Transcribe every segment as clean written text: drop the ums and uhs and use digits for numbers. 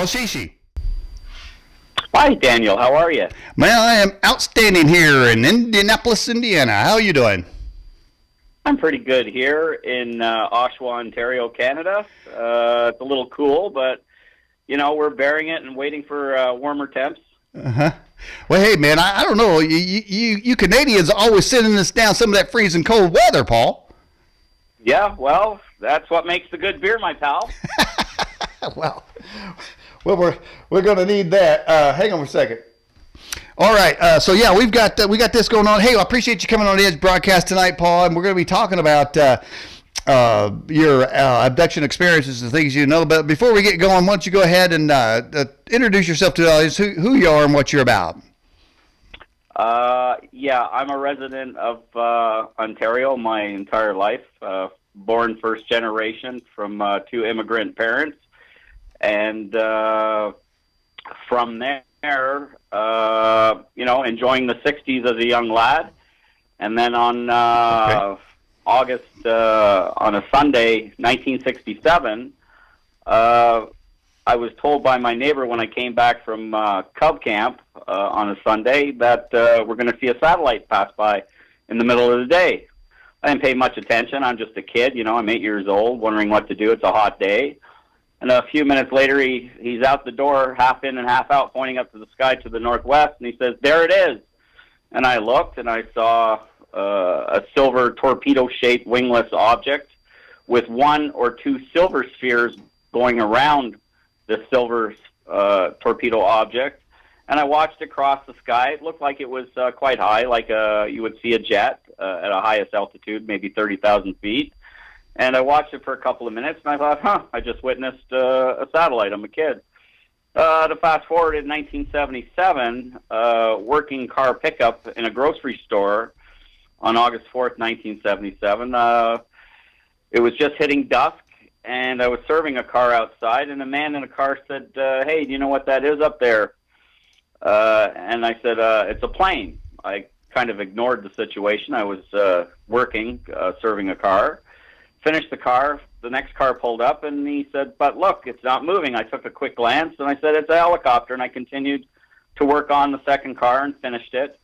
Paul Shishi. Hi, Daniel. How are you? Well, I am outstanding here in Indianapolis, Indiana. How are you doing? I'm pretty good here in Oshawa, Ontario, Canada. It's a little cool, but, we're bearing it and waiting for warmer temps. Uh-huh. Well, hey, man, I don't know. You Canadians always sending us down some of that freezing cold weather, Paul. Yeah, well, that's what makes the good beer, my pal. well, we're going to need that. Hang on a second. All right, so yeah, we got this going on. Hey, I appreciate you coming on the Edge broadcast tonight, Paul, and we're going to be talking about your abduction experiences and things you know. But before we get going, why don't you go ahead and introduce yourself to the audience, who you are and what you're about. Yeah, I'm a resident of Ontario my entire life. Born first generation from two immigrant parents, and from there, enjoying the 60s as a young lad. And then on August, on a Sunday, 1967, I was told by my neighbor when I came back from Cub Camp on a Sunday that we're going to see a satellite pass by in the middle of the day. I didn't pay much attention. I'm just a kid, I'm 8 years old, wondering what to do. It's a hot day. And a few minutes later, he's out the door, half in and half out, pointing up to the sky to the northwest, and he says, "There it is." And I looked, and I saw a silver torpedo-shaped wingless object with one or two silver spheres going around the silver torpedo object. And I watched it cross the sky. It looked like it was quite high, like you would see a jet at a highest altitude, maybe 30,000 feet. And I watched it for a couple of minutes, and I thought, I just witnessed a satellite. I'm a kid. To fast forward in 1977, working car pickup in a grocery store on August 4th, 1977. It was just hitting dusk, and I was serving a car outside, and a man in a car said, "Hey, do you know what that is up there?" And I said, "It's a plane." I kind of ignored the situation. I was working, serving a car. Finished the car, the next car pulled up, and he said, "But look, it's not moving." I took a quick glance, and I said, "It's a helicopter," and I continued to work on the second car and finished it.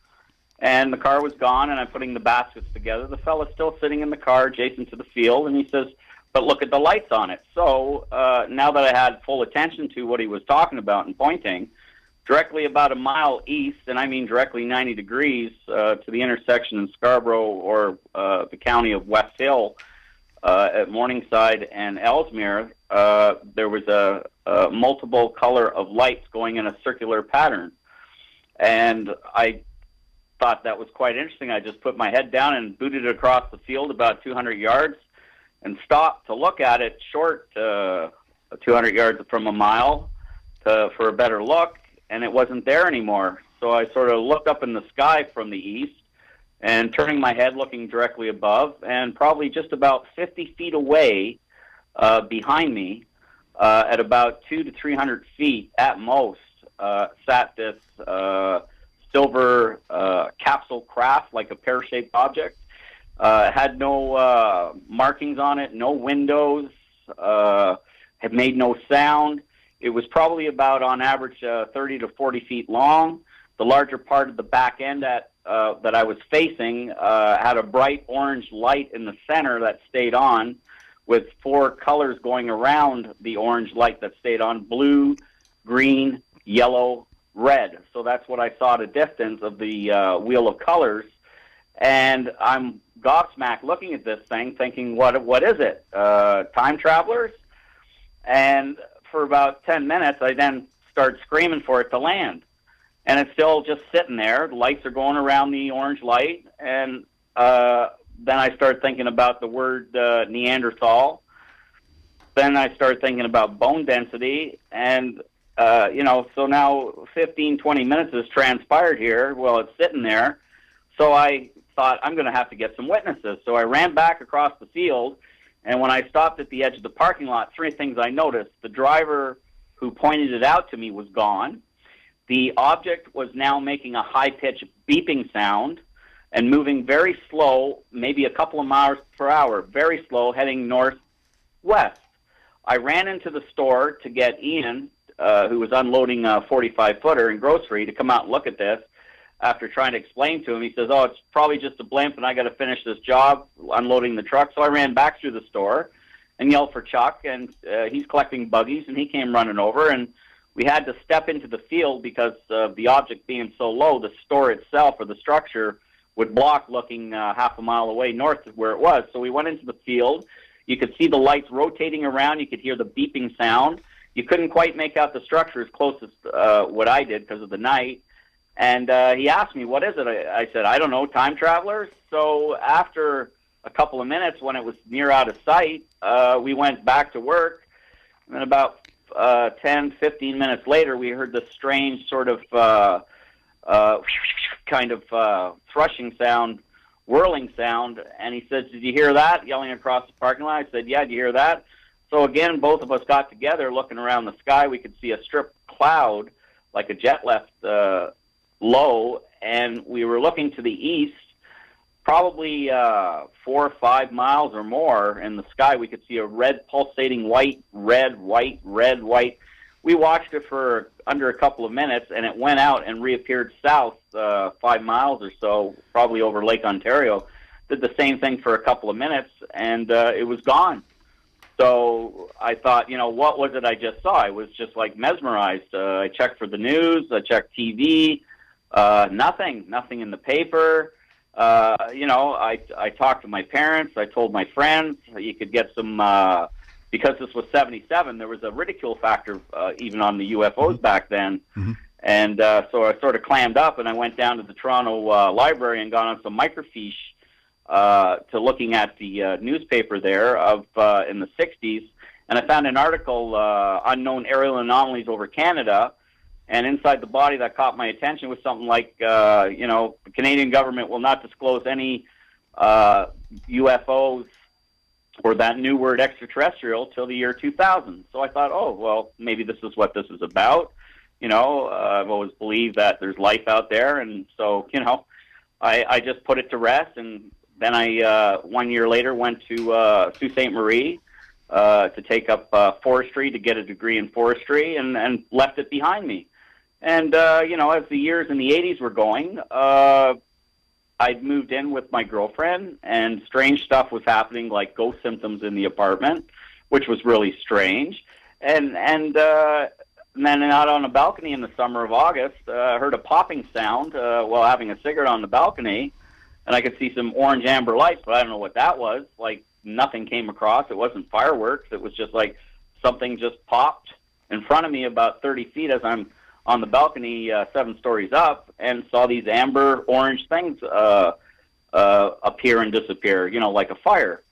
And the car was gone, and I'm putting the baskets together. The fella's still sitting in the car adjacent to the field, and he says, "But look at the lights on it." So now that I had full attention to what he was talking about and pointing, directly about a mile east, and I mean directly 90 degrees, to the intersection in Scarborough or the county of West Hill, at Morningside and Ellesmere, there was a multiple color of lights going in a circular pattern. And I thought that was quite interesting. I just put my head down and booted it across the field about 200 yards and stopped to look at it short 200 yards from a mile for a better look, and it wasn't there anymore. So I sort of looked up in the sky from the east, and turning my head, looking directly above, and probably just about 50 feet away behind me, at about 200 to 300 feet at most, sat this silver capsule craft, like a pear-shaped object. It had no markings on it, no windows, had made no sound. It was probably about, on average, 30 to 40 feet long. The larger part of the back end that I was facing had a bright orange light in the center that stayed on, with four colors going around the orange light that stayed on: blue, green, yellow, red. So that's what I saw at a distance of the wheel of colors. And I'm gobsmacked looking at this thing, thinking, what is it? Time travelers? And for about 10 minutes, I then start screaming for it to land. And it's still just sitting there. The lights are going around the orange light. And then I start thinking about the word Neanderthal. Then I start thinking about bone density. And, so now 15, 20 minutes has transpired here while it's sitting there. So I thought, I'm going to have to get some witnesses. So I ran back across the field. And when I stopped at the edge of the parking lot, three things I noticed. The driver who pointed it out to me was gone. The object was now making a high-pitched beeping sound and moving very slow, maybe a couple of miles per hour, very slow, heading northwest. I ran into the store to get Ian who was unloading a 45-footer in grocery to come out and look at this. After trying to explain to him, he says, "Oh, it's probably just a blimp, and I got to finish this job unloading the truck." So I ran back through the store and yelled for Chuck, and he's collecting buggies, and he came running over, and we had to step into the field because of the object being so low. The store itself, or the structure, would block looking half a mile away north of where it was. So we went into the field. You could see the lights rotating around. You could hear the beeping sound. You couldn't quite make out the structure as close as what I did because of the night. And he asked me, "What is it?" I said, "I don't know, time travelers." So after a couple of minutes, when it was near out of sight, we went back to work. And then about 10, 15 minutes later, we heard this strange sort of kind of thrushing sound, whirling sound. And he said, "Did you hear that?" Yelling across the parking lot. I said, "Yeah, did you hear that?" So again, both of us got together, looking around the sky. We could see a strip cloud, like a jet left low, and we were looking to the east, probably 4 or 5 miles or more in the sky. We could see a red pulsating white, red, white, red, white. We watched it for under a couple of minutes, and it went out and reappeared south 5 miles or so, probably over Lake Ontario. Did the same thing for a couple of minutes, and it was gone. So I thought, what was it I just saw? I was just like mesmerized. I checked for the news. I checked TV. Nothing in the paper. I talked to my parents. I told my friends. You could get some, because this was 77, there was a ridicule factor even on the UFOs back then. Mm-hmm. And so I sort of clammed up, and I went down to the Toronto library and got on some microfiche to looking at the newspaper there of in the 60s. And I found an article, Unknown Aerial Anomalies Over Canada. And inside the body that caught my attention was something like, the Canadian government will not disclose any UFOs or that new word extraterrestrial till the year 2000. So I thought, oh, well, maybe this is what this is about. I've always believed that there's life out there. And so, I just put it to rest. And then I, 1 year later, went to Sault Ste. Marie to take up forestry, to get a degree in forestry, and left it behind me. And, as the years in the 80s were going, I'd moved in with my girlfriend, and strange stuff was happening, like ghost symptoms in the apartment, which was really strange. And then out on a balcony in the summer of August, I heard a popping sound while having a cigarette on the balcony, and I could see some orange amber lights, but I don't know what that was. Like, nothing came across. It wasn't fireworks. It was just like something just popped in front of me about 30 feet as I'm on the balcony 7 stories up, and saw these amber orange things appear and disappear, like a fire.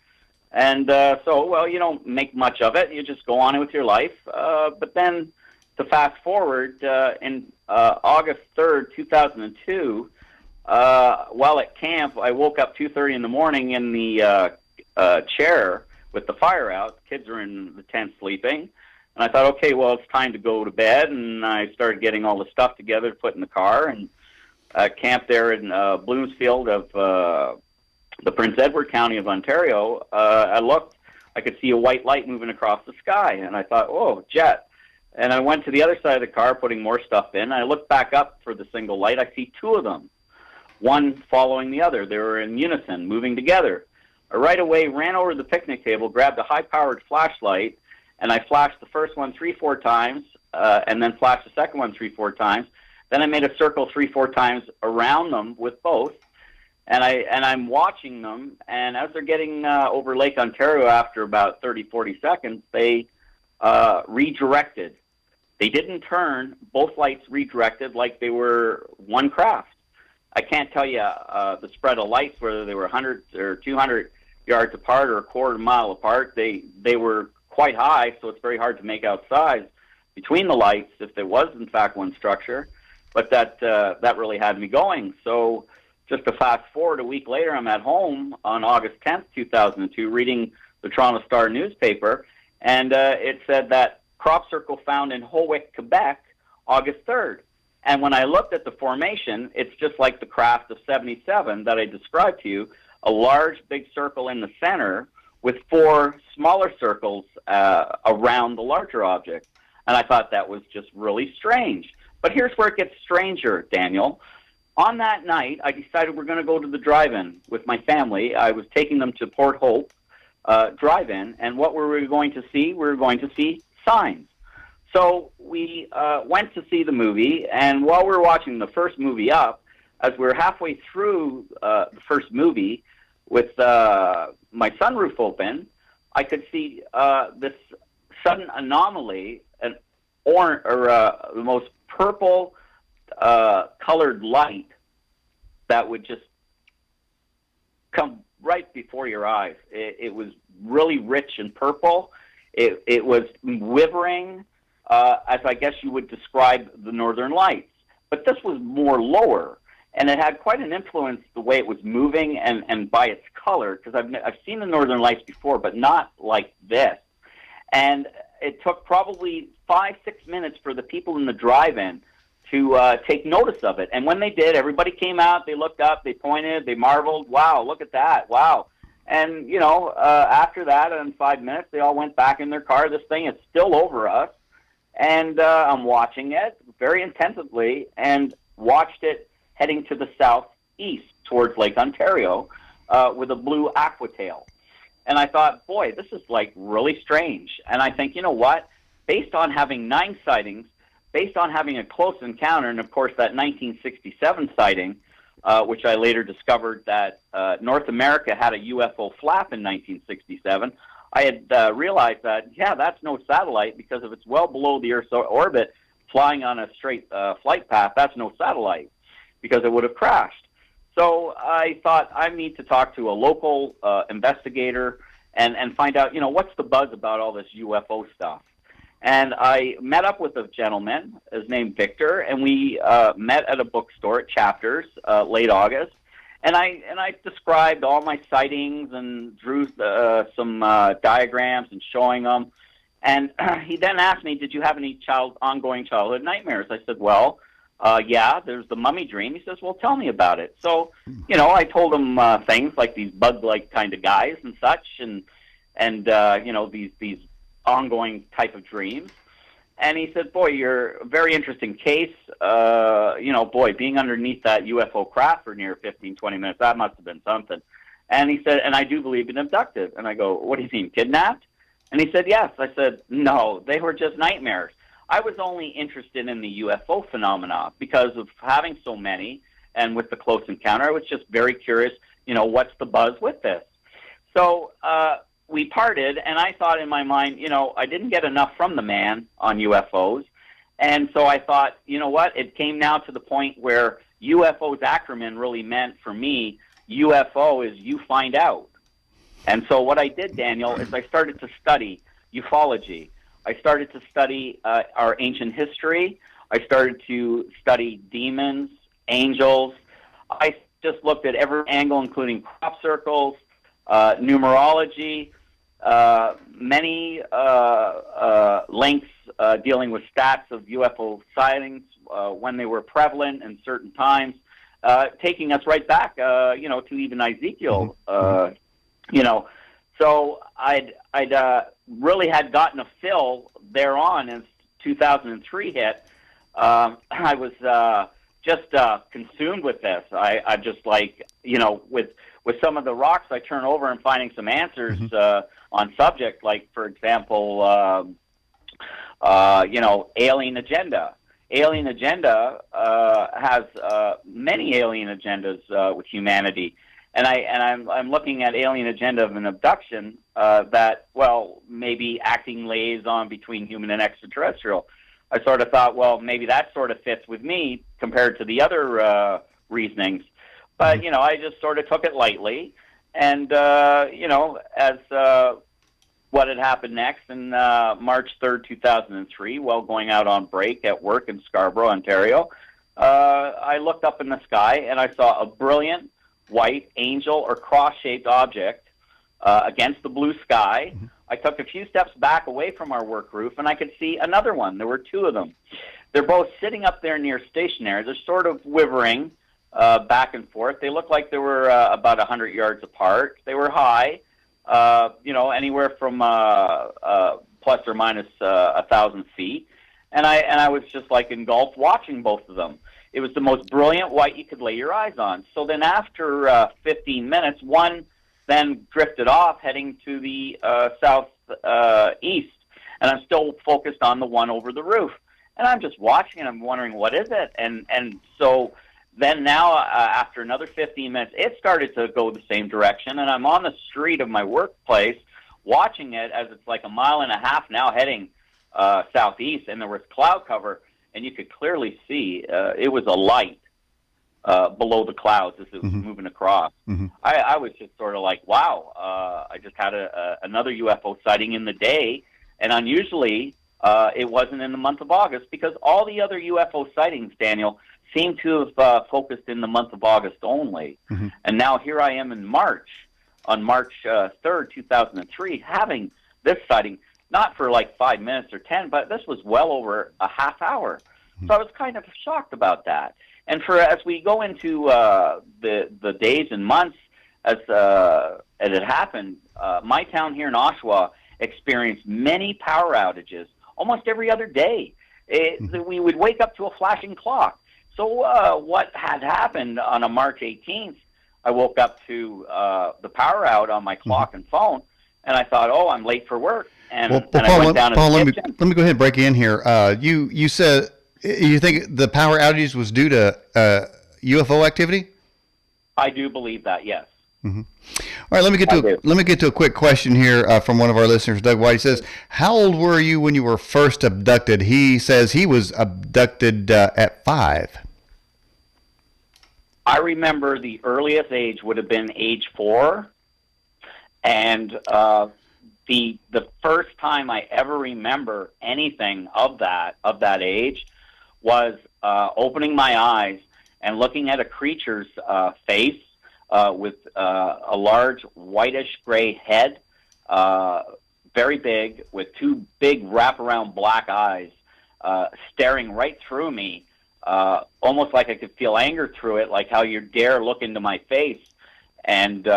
And so you don't make much of it. You just go on with your life. But then to fast forward, in August 3rd, 2002, while at camp, I woke up 2:30 in the morning in the chair with the fire out. The kids are in the tent sleeping. And I thought, okay, well, it's time to go to bed. And I started getting all the stuff together to put in the car, and camped there in Bloomsfield of the Prince Edward County of Ontario. I looked, I could see a white light moving across the sky. And I thought, oh, jet. And I went to the other side of the car, putting more stuff in. I looked back up for the single light. I see 2 of them, one following the other. They were in unison, moving together. I right away ran over to the picnic table, grabbed a high-powered flashlight, and I flashed the first one 3-4 times, and then flashed the second one 3-4 times. Then I made a circle 3-4 times around them with both, and I'm watching them. And as they're getting over Lake Ontario, after about 30-40 seconds, they redirected. They didn't turn. Both lights redirected like they were one craft. I can't tell you the spread of lights, whether they were 100 or 200 yards apart or a quarter mile apart. They were quite high, so it's very hard to make out size between the lights if there was, in fact, one structure. But that really had me going. So just to fast forward, a week later, I'm at home on August 10th, 2002, reading the Toronto Star newspaper, and it said that crop circle found in Howick, Quebec, August 3rd. And when I looked at the formation, it's just like the craft of 77 that I described to you, a large, big circle in the center with 4 smaller circles around the larger object. And I thought that was just really strange. But here's where it gets stranger, Daniel. On that night, I decided we're going to go to the drive-in with my family. I was taking them to Port Hope drive-in, and what were we going to see? We were going to see signs. So we went to see the movie, and while we were watching the first movie up, as we were halfway through the first movie with my sunroof open, I could see this sudden anomaly, the most purple colored light that would just come right before your eyes. It was really rich and purple. It was withering, as I guess you would describe the Northern Lights. But this was more lower, and it had quite an influence the way it was moving and by its color, because I've seen the Northern Lights before, but not like this. And it took probably 5-6 minutes for the people in the drive-in to take notice of it. And when they did, everybody came out, they looked up, they pointed, they marveled, wow, look at that, wow. And, after that, in 5 minutes, they all went back in their car. This thing is still over us. And I'm watching it very intensively and watched it heading to the southeast towards Lake Ontario with a blue aquatail. And I thought, boy, this is like really strange. And I think, you know what? Based on having 9 sightings, based on having a close encounter, and of course that 1967 sighting, which I later discovered that North America had a UFO flap in 1967, I had realized that, yeah, that's no satellite, because if it's well below the Earth's orbit, flying on a straight flight path, that's no satellite, because it would have crashed. So I thought I need to talk to a local investigator and find out, what's the buzz about all this UFO stuff. And I met up with a gentleman, his name Victor, and we met at a bookstore at Chapters late August. And I described all my sightings and drew some diagrams and showing them. And he then asked me, did you have any ongoing childhood nightmares? I said, well, yeah, there's the mummy dream. He says, well, tell me about it. So, I told him things like these bug-like kind of guys and such, and these ongoing type of dreams. And he said, boy, you're a very interesting case. Boy, being underneath that UFO craft for near 15, 20 minutes, that must have been something. And he said, and I do believe in abducted. And I go, what do you mean, kidnapped? And he said, yes. I said, no, they were just nightmares. I was only interested in the UFO phenomena because of having so many, and with the close encounter, I was just very curious, what's the buzz with this? So we parted, and I thought in my mind, I didn't get enough from the man on UFOs. And so I thought, you know what? It came now to the point where UFO's acronym really meant for me, UFO is you find out. And so what I did, Daniel, is I started to study ufology. I started to study our ancient history. I started to study demons, angels. I just looked at every angle, including crop circles, numerology, many links dealing with stats of UFO sightings when they were prevalent in certain times, taking us right back, to even Ezekiel. So I'd really had gotten a fill thereon as 2003 hit. I was just consumed with this. I just with some of the rocks I turn over and finding some answers on subject, like, for example, alien agenda. Alien agenda has many alien agendas with humanity. And I'm looking at alien agenda of an abduction that, well, maybe acting liaison between human and extraterrestrial. I sort of thought, well, maybe that sort of fits with me compared to the other reasonings. But, I just sort of took it lightly. And, as what had happened next in March 3rd, 2003, while going out on break at work in Scarborough, Ontario, I looked up in the sky and I saw a brilliant white angel or cross-shaped object against the blue sky. I took a few steps back away from our work roof, and I could see another one. There were 2 of them. They're both sitting up there near stationary. They're sort of wavering back and forth. They looked like they were about 100 yards apart. They were high, anywhere from plus or minus 1,000 feet, and I was just like engulfed watching both of them. It was the most brilliant white you could lay your eyes on. So then after 15 minutes, one then drifted off heading to the southeast, and I'm still focused on the one over the roof. And I'm just watching, and I'm wondering, what is it? And so then now, after another 15 minutes, it started to go the same direction, and I'm on the street of my workplace watching it as it's like a mile and a half now heading southeast, and there was cloud cover, and you could clearly see it was a light below the clouds as it was moving across. I was just sort of like, wow, I just had another UFO sighting in the day, and unusually it wasn't in the month of August, because all the other UFO sightings, Daniel, seem to have focused in the month of August only. And now here I am in March, on March 3rd, 2003, having this sighting, not for like 5 minutes or 10, but this was well over a half hour. So I was kind of shocked about that. And as we go into the days and months as it happened, my town here in Oshawa experienced many power outages almost every other day. We would wake up to a flashing clock. So what had happened on a March 18th, I woke up to the power out on my clock and phone, and I thought, oh, I'm late for work. And, Paul, I went down to the kitchen. let me go ahead and break in here. You said you think the power outages was due to UFO activity? I do believe that, yes. All right, let me get to a quick question here from one of our listeners, Doug White. He says, "How old were you when you were first abducted?" He says he was abducted at 5. I remember the earliest age would have been age 4, and the first time I ever remember anything of that age was opening my eyes and looking at a creature's face with a large whitish gray head, very big, with 2 big wraparound black eyes staring right through me, almost like I could feel anger through it, like how you dare look into my face. And,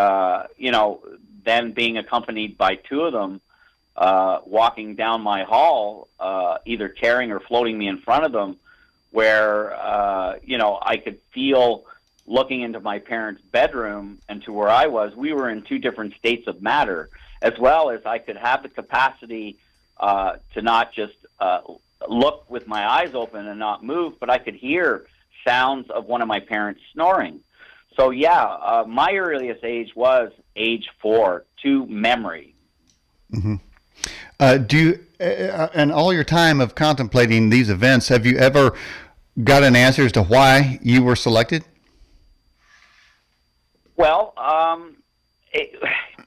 then being accompanied by 2 of them walking down my hall, either carrying or floating me in front of them, where, I could feel looking into my parents' bedroom and to where I was, we were in 2 different states of matter, as well as I could have the capacity to not just look with my eyes open and not move, but I could hear sounds of one of my parents snoring. So, yeah, my earliest age was age 4 to memory. Do you, in all your time of contemplating these events, have you ever got an answer as to why you were selected? Well,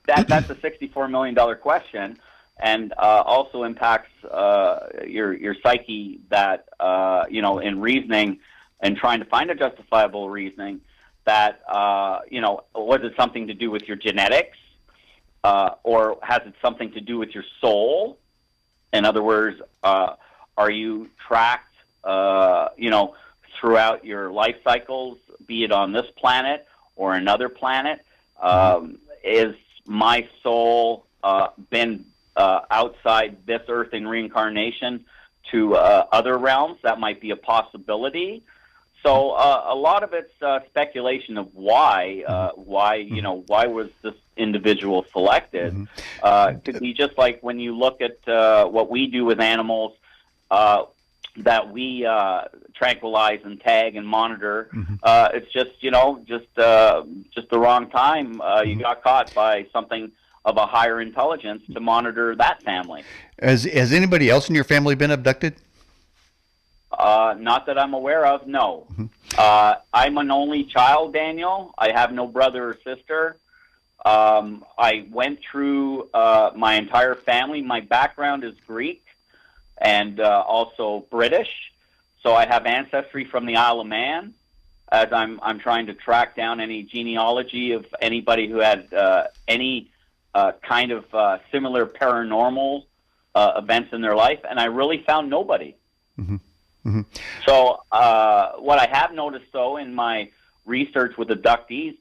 that's a $64 million question, and also impacts your psyche that, in reasoning and trying to find a justifiable reasoning that, was it something to do with your genetics, or has it something to do with your soul? In other words, are you tracked, throughout your life cycles, be it on this planet or another planet? Is my soul been outside this earth in reincarnation to other realms? That might be a possibility. So a lot of it's speculation of why was this individual selected? Could be just like when you look at what we do with animals, that we tranquilize and tag and monitor. It's just the wrong time. You got caught by something of a higher intelligence to monitor that family. Has anybody else in your family been abducted? Not that I'm aware of, no. I'm an only child, Daniel. I have no brother or sister. I went through my entire family. My background is Greek and also British. So I have ancestry from the Isle of Man, as I'm trying to track down any genealogy of anybody who had any kind of similar paranormal events in their life, and I really found nobody. So what I have noticed, though, in my research with abductees,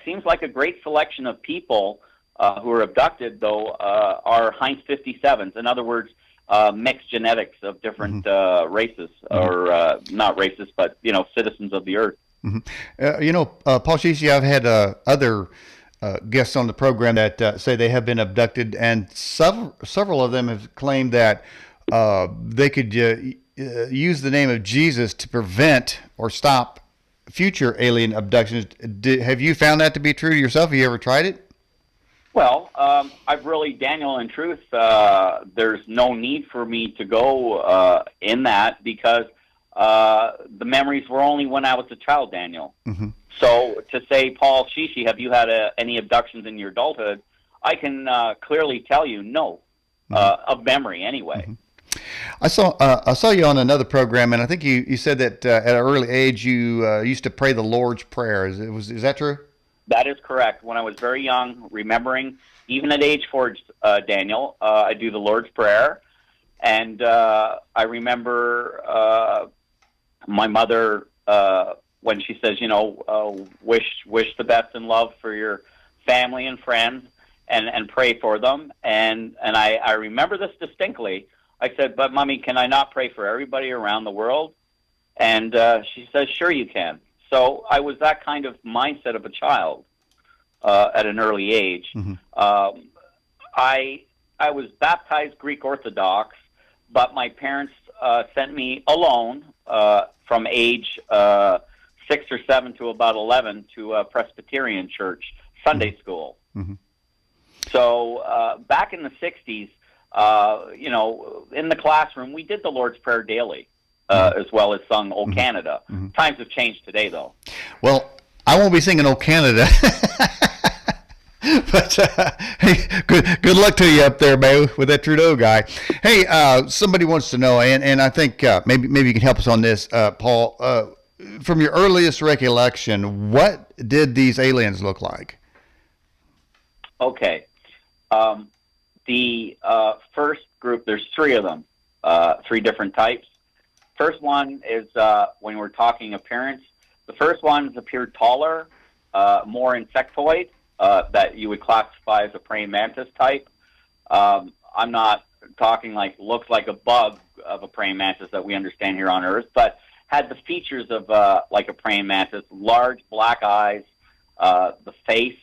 seems like a great selection of people who are abducted, though, are Heinz 57s. In other words, mixed genetics of different races, or not races, but citizens of the Earth. Paul Shishi, I've had other guests on the program that say they have been abducted, and several of them have claimed that they could use the name of Jesus to prevent or stop future alien abductions. Have you found that to be true yourself? Have you ever tried it? Well, I've really, Daniel, in truth, there's no need for me to go in that, because the memories were only when I was a child, Daniel. So to say, Paul Shishi, have you had any abductions in your adulthood? I can clearly tell you no, of memory anyway. I saw you on another program, and I think you said that at an early age you used to pray the Lord's Prayer. Is that true? That is correct. When I was very young, remembering, even at age 4, Daniel, I do the Lord's Prayer. And I remember my mother, when she says, wish the best in love for your family and friends, and pray for them. And I remember this distinctly. I said, but Mommy, can I not pray for everybody around the world? And she says, sure you can. So I was that kind of mindset of a child at an early age. I was baptized Greek Orthodox, but my parents sent me alone from age 6 or 7 to about 11 to a Presbyterian church, Sunday school. So back in the 60s, in the classroom, we did the Lord's Prayer daily. As well as sung "O Canada." Times have changed today, though. Well, I won't be singing "O Canada," but hey, good luck to you up there, man, with that Trudeau guy. Hey, somebody wants to know, and I think maybe you can help us on this, Paul. From your earliest recollection, what did these aliens look like? Okay, the first group. There's 3 of them, 3 different types. First one is when we're talking appearance. The first ones appeared taller, more insectoid, that you would classify as a praying mantis type. I'm not talking like looks like a bug of a praying mantis that we understand here on Earth, but had the features of like a praying mantis: large black eyes, the face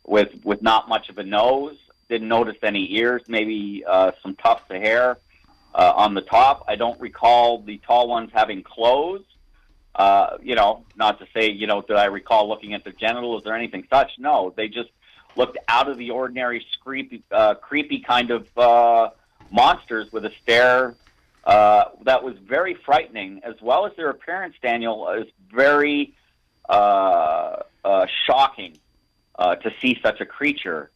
with not much of a nose. Didn't notice any ears, maybe some tufts of hair. On the top, I don't recall the tall ones having clothes. Not to say, did I recall looking at their genitals or anything such? No, they just looked out of the ordinary, creepy kind of monsters with a stare that was very frightening, as well as their appearance, Daniel, is very shocking to see such a creature.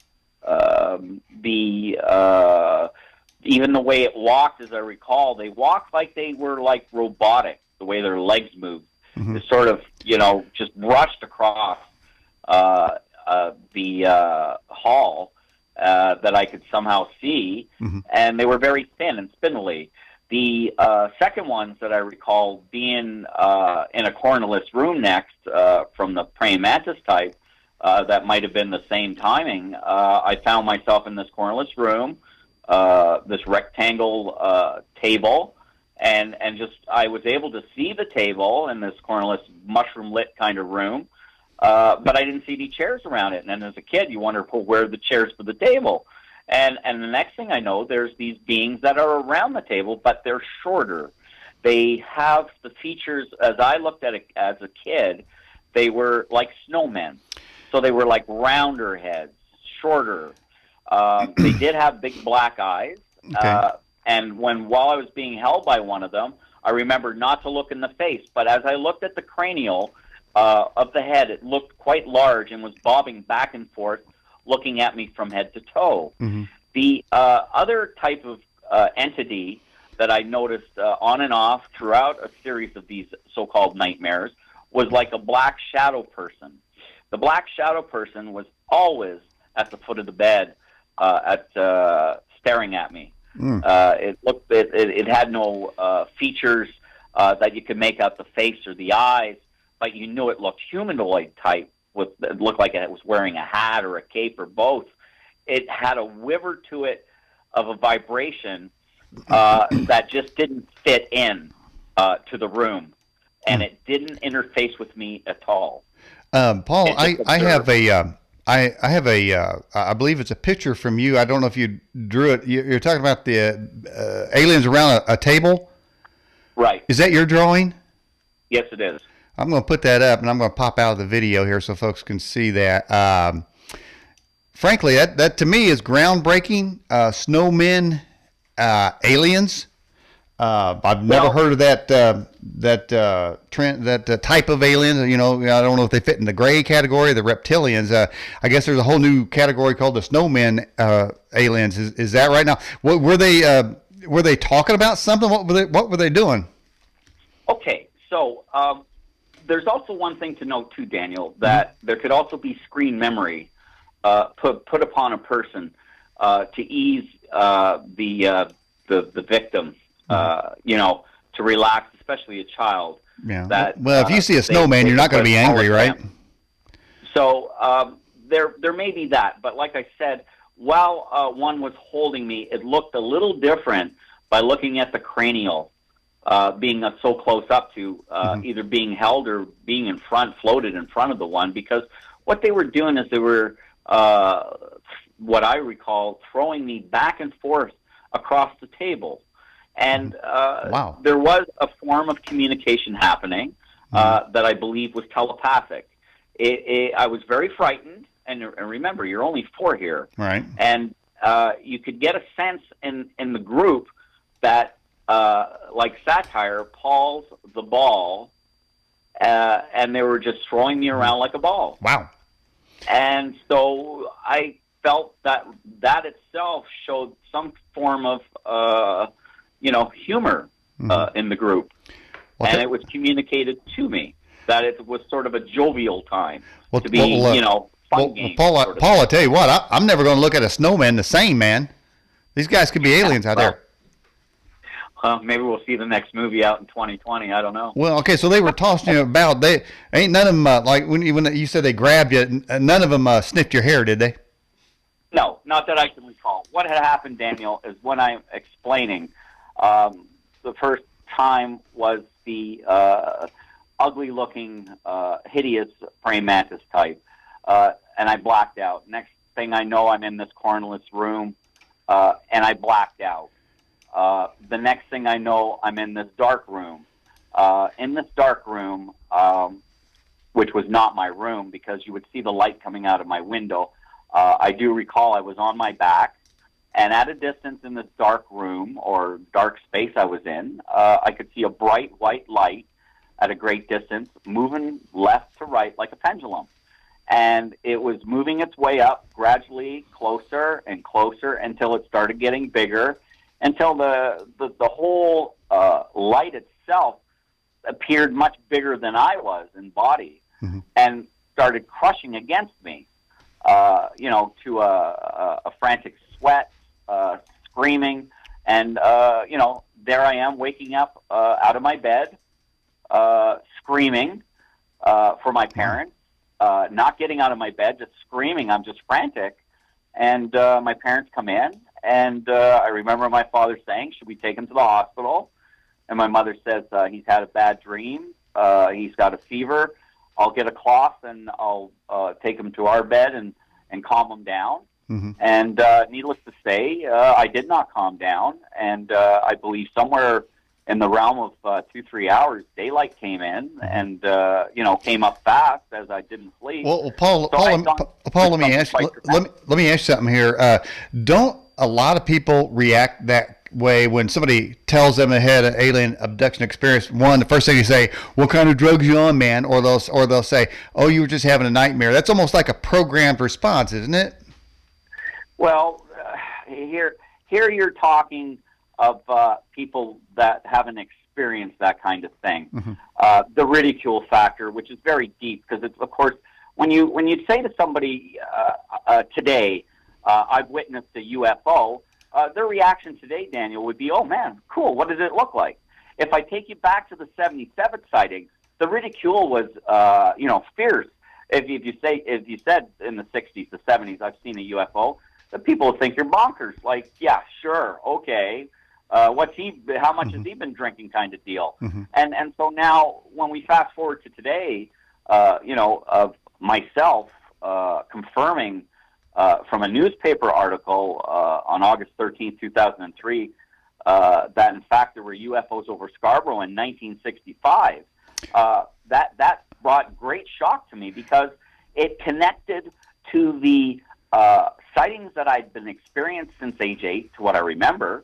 Even the way it walked, as I recall, they walked like they were like robotic, the way their legs moved. It sort of, just rushed across the hall that I could somehow see, and they were very thin and spindly. The second ones that I recall being in a cornerless room next from the praying mantis type, that might have been the same timing. I found myself in this cornerless room, this rectangle table, and just I was able to see the table in this cornerless mushroom lit kind of room, but I didn't see any chairs around it. And then as a kid, you wonder, well, where are the chairs for the table? And the next thing I know, there's these beings that are around the table, but they're shorter. They have the features, as I looked at it as a kid, they were like snowmen. So they were like rounder heads, shorter. They did have big black eyes. Okay. And while I was being held by one of them, I remember not to look in the face. But as I looked at the cranial of the head, it looked quite large and was bobbing back and forth, looking at me from head to toe. The other type of entity that I noticed on and off throughout a series of these so-called nightmares was like a black shadow person. The black shadow person was always at the foot of the bed, staring at me. It had no features that you could make out the face or the eyes, but you knew it looked humanoid type. it looked like it was wearing a hat or a cape or both. It had a whiver to it of a vibration that just didn't fit in to the room, and it didn't interface with me at all. Paul, I have a I believe it's a picture from you. I don't know if you drew it. You're talking about the aliens around a table. Right. Is that your drawing? Yes, it is. I'm going to put that up, and I'm going to pop out of the video here so folks can see that. Frankly, that to me is groundbreaking. Snowmen, aliens. I've never heard of that trend, that type of alien. You know, I don't know if they fit in the gray category, the reptilians. I guess there's a whole new category called the snowmen aliens. Is that right now? Were they talking about something? What were they doing? Okay, so there's also one thing to note too, Daniel, that there could also be screen memory put upon a person to ease the victim. You know, to relax, especially a child. Yeah. Well, if you see a snowman, you're not going to be angry, right? So there may be that, but like I said, while one was holding me, it looked a little different by looking at the cranial, being so close up to either being held or being floated in front of the one, because what they were doing is they were, what I recall, throwing me back and forth across the table. And there was a form of communication happening that I believe was telepathic. I was very frightened, and remember, you're only 4 here, right? And you could get a sense in the group that, like satire, Paul's the ball, and they were just throwing me around like a ball. Wow! And so I felt that itself showed some form of humor in the group. And it was communicated to me that it was sort of a jovial time to be, fun games. Paul, I tell you what, I'm never going to look at a snowman the same, man. These guys could be aliens out there. Maybe we'll see the next movie out in 2020. I don't know. Well, okay, so they were tossing you about. They ain't none of them like when you said they grabbed you. None of them sniffed your hair, did they? No, not that I can recall. What had happened, Daniel, is when I'm explaining. The first time was the ugly-looking, hideous praying mantis type, and I blacked out. Next thing I know, I'm in this cornerless room, and I blacked out. The next thing I know, I'm in this dark room. In this dark room, which was not my room because you would see the light coming out of my window, I do recall I was on my back. And at a distance in this dark room or dark space I was in, I could see a bright white light at a great distance moving left to right like a pendulum. And it was moving its way up gradually closer and closer until it started getting bigger, until the whole light itself appeared much bigger than I was in body, and started crushing against me, to a frantic sweat. Screaming, and there I am waking up out of my bed, screaming for my parents, not getting out of my bed, just screaming. I'm just frantic, and my parents come in, and I remember my father saying, "Should we take him to the hospital?" And my mother says, "He's had a bad dream. He's got a fever. I'll get a cloth and I'll take him to our bed and calm him down." And needless to say, I did not calm down. And I believe somewhere in the realm of 2-3 hours, daylight came in and, came up fast as I didn't sleep. Well, Paul, let me ask you something here. Don't a lot of people react that way when somebody tells them they had an alien abduction experience? The first thing you say, "What kind of drugs you on, man?" Or they'll say, "Oh, you were just having a nightmare." That's almost like a programmed response, isn't it? Well, here you're talking of people that haven't experienced that kind of thing. The ridicule factor, which is very deep, because it's, of course, when you say to somebody today, "I've witnessed a UFO," their reaction today, Daniel, would be, "Oh man, cool. What does it look like?" If I take you back to the '77 sightings, the ridicule was, fierce. if you said in the 60s, the 70s, I've seen a UFO, the people think you're bonkers. Like, yeah, sure, okay. How much has he been drinking kind of deal? And so now when we fast forward to today, of myself confirming from a newspaper article on August 13th, 2003, that in fact there were UFOs over Scarborough in 1965, that brought great shock to me because it connected to the sightings that I'd been experienced since age 8 to what I remember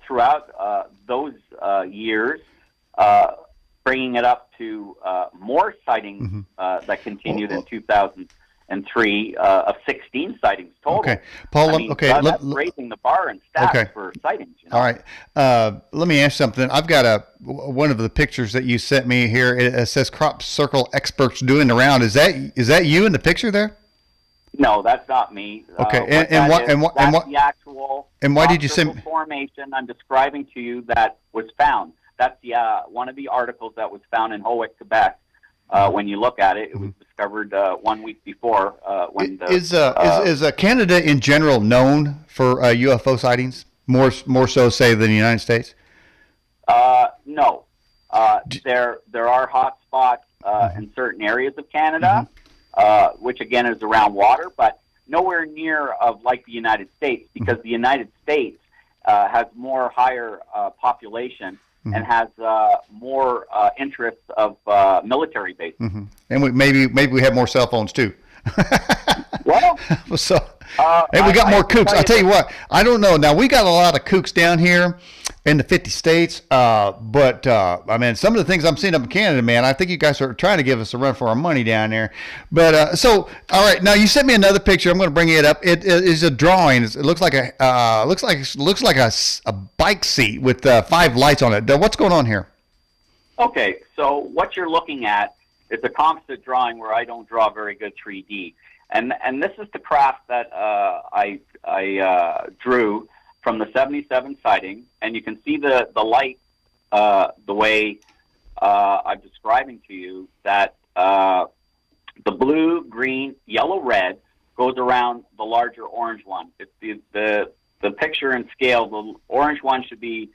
throughout those years, bringing it up to more sightings that continued in 2003 of 16 sightings total. Okay, Paul. I mean, that's raising the bar in stats for sightings. All right. Let me ask something. I've got one of the pictures that you sent me here. It says crop circle experts doing the round. Is that you in the picture there? No, that's not me. Okay, that's the actual and why did you send formation I'm describing to you that was found? That's the one of the articles that was found in Howick, Quebec. When you look at it, it was discovered 1 week before. Is Canada in general known for UFO sightings more so say than the United States? No, there are hot spots in certain areas of Canada. Which again is around water, but nowhere near of like the United States, because the United States has more higher population and has more interests of military bases. And maybe we have more cell phones too. Well, so and we got more kooks. I'll tell you what, I don't know. Now we got a lot of kooks down here in the 50 states, but I mean, some of the things I'm seeing up in Canada, man, I think you guys are trying to give us a run for our money down there. But so, all right, now you sent me another picture. I'm going to bring it up. It is a drawing. It looks like a bike seat with 5 lights on it. What's going on here? Okay, so what you're looking at is a composite drawing where I don't draw very good 3D. And this is the craft that I drew from the 77 sighting, and you can see the light the way I'm describing to you, that the blue, green, yellow, red goes around the larger orange one. It's the picture and scale. The orange one should be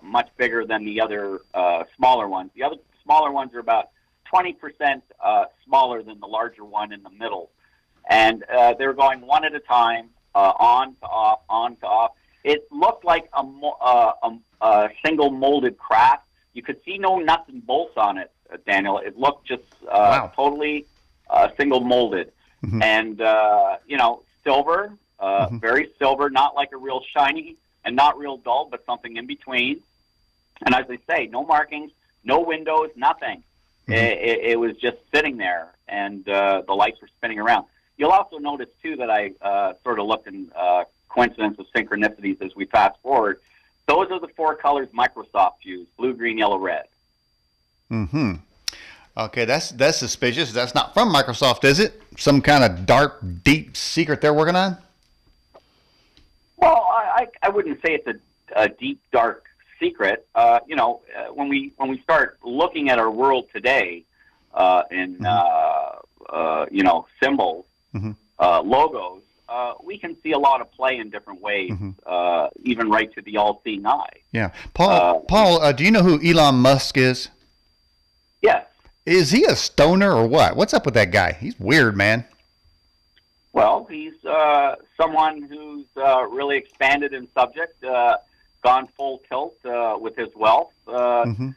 much bigger than the other smaller ones. The other smaller ones are about 20% smaller than the larger one in the middle. And they're going one at a time, on to off, on to off. It looked like a single molded craft. You could see no nuts and bolts on it, Daniel. It looked just totally single molded. And, silver, very silver, not like a real shiny and not real dull, but something in between. And as I say, no markings, no windows, nothing. It was just sitting there, and the lights were spinning around. You'll also notice, too, that I sort of looked in coincidence of synchronicities as we fast forward. Those are the 4 colors Microsoft used: blue, green, yellow, red. Okay, that's suspicious. That's not from Microsoft, is it? Some kind of dark, deep secret they're working on? Well, I wouldn't say it's a deep, dark secret. When we start looking at our world today in symbols, logos, we can see a lot of play in different ways, even right to the all-seeing eye. Yeah, Paul, do you know who Elon Musk is? Yes. Is he a stoner or what? What's up with that guy? He's weird, man. Well, he's someone who's really expanded in subject, gone full tilt with his wealth to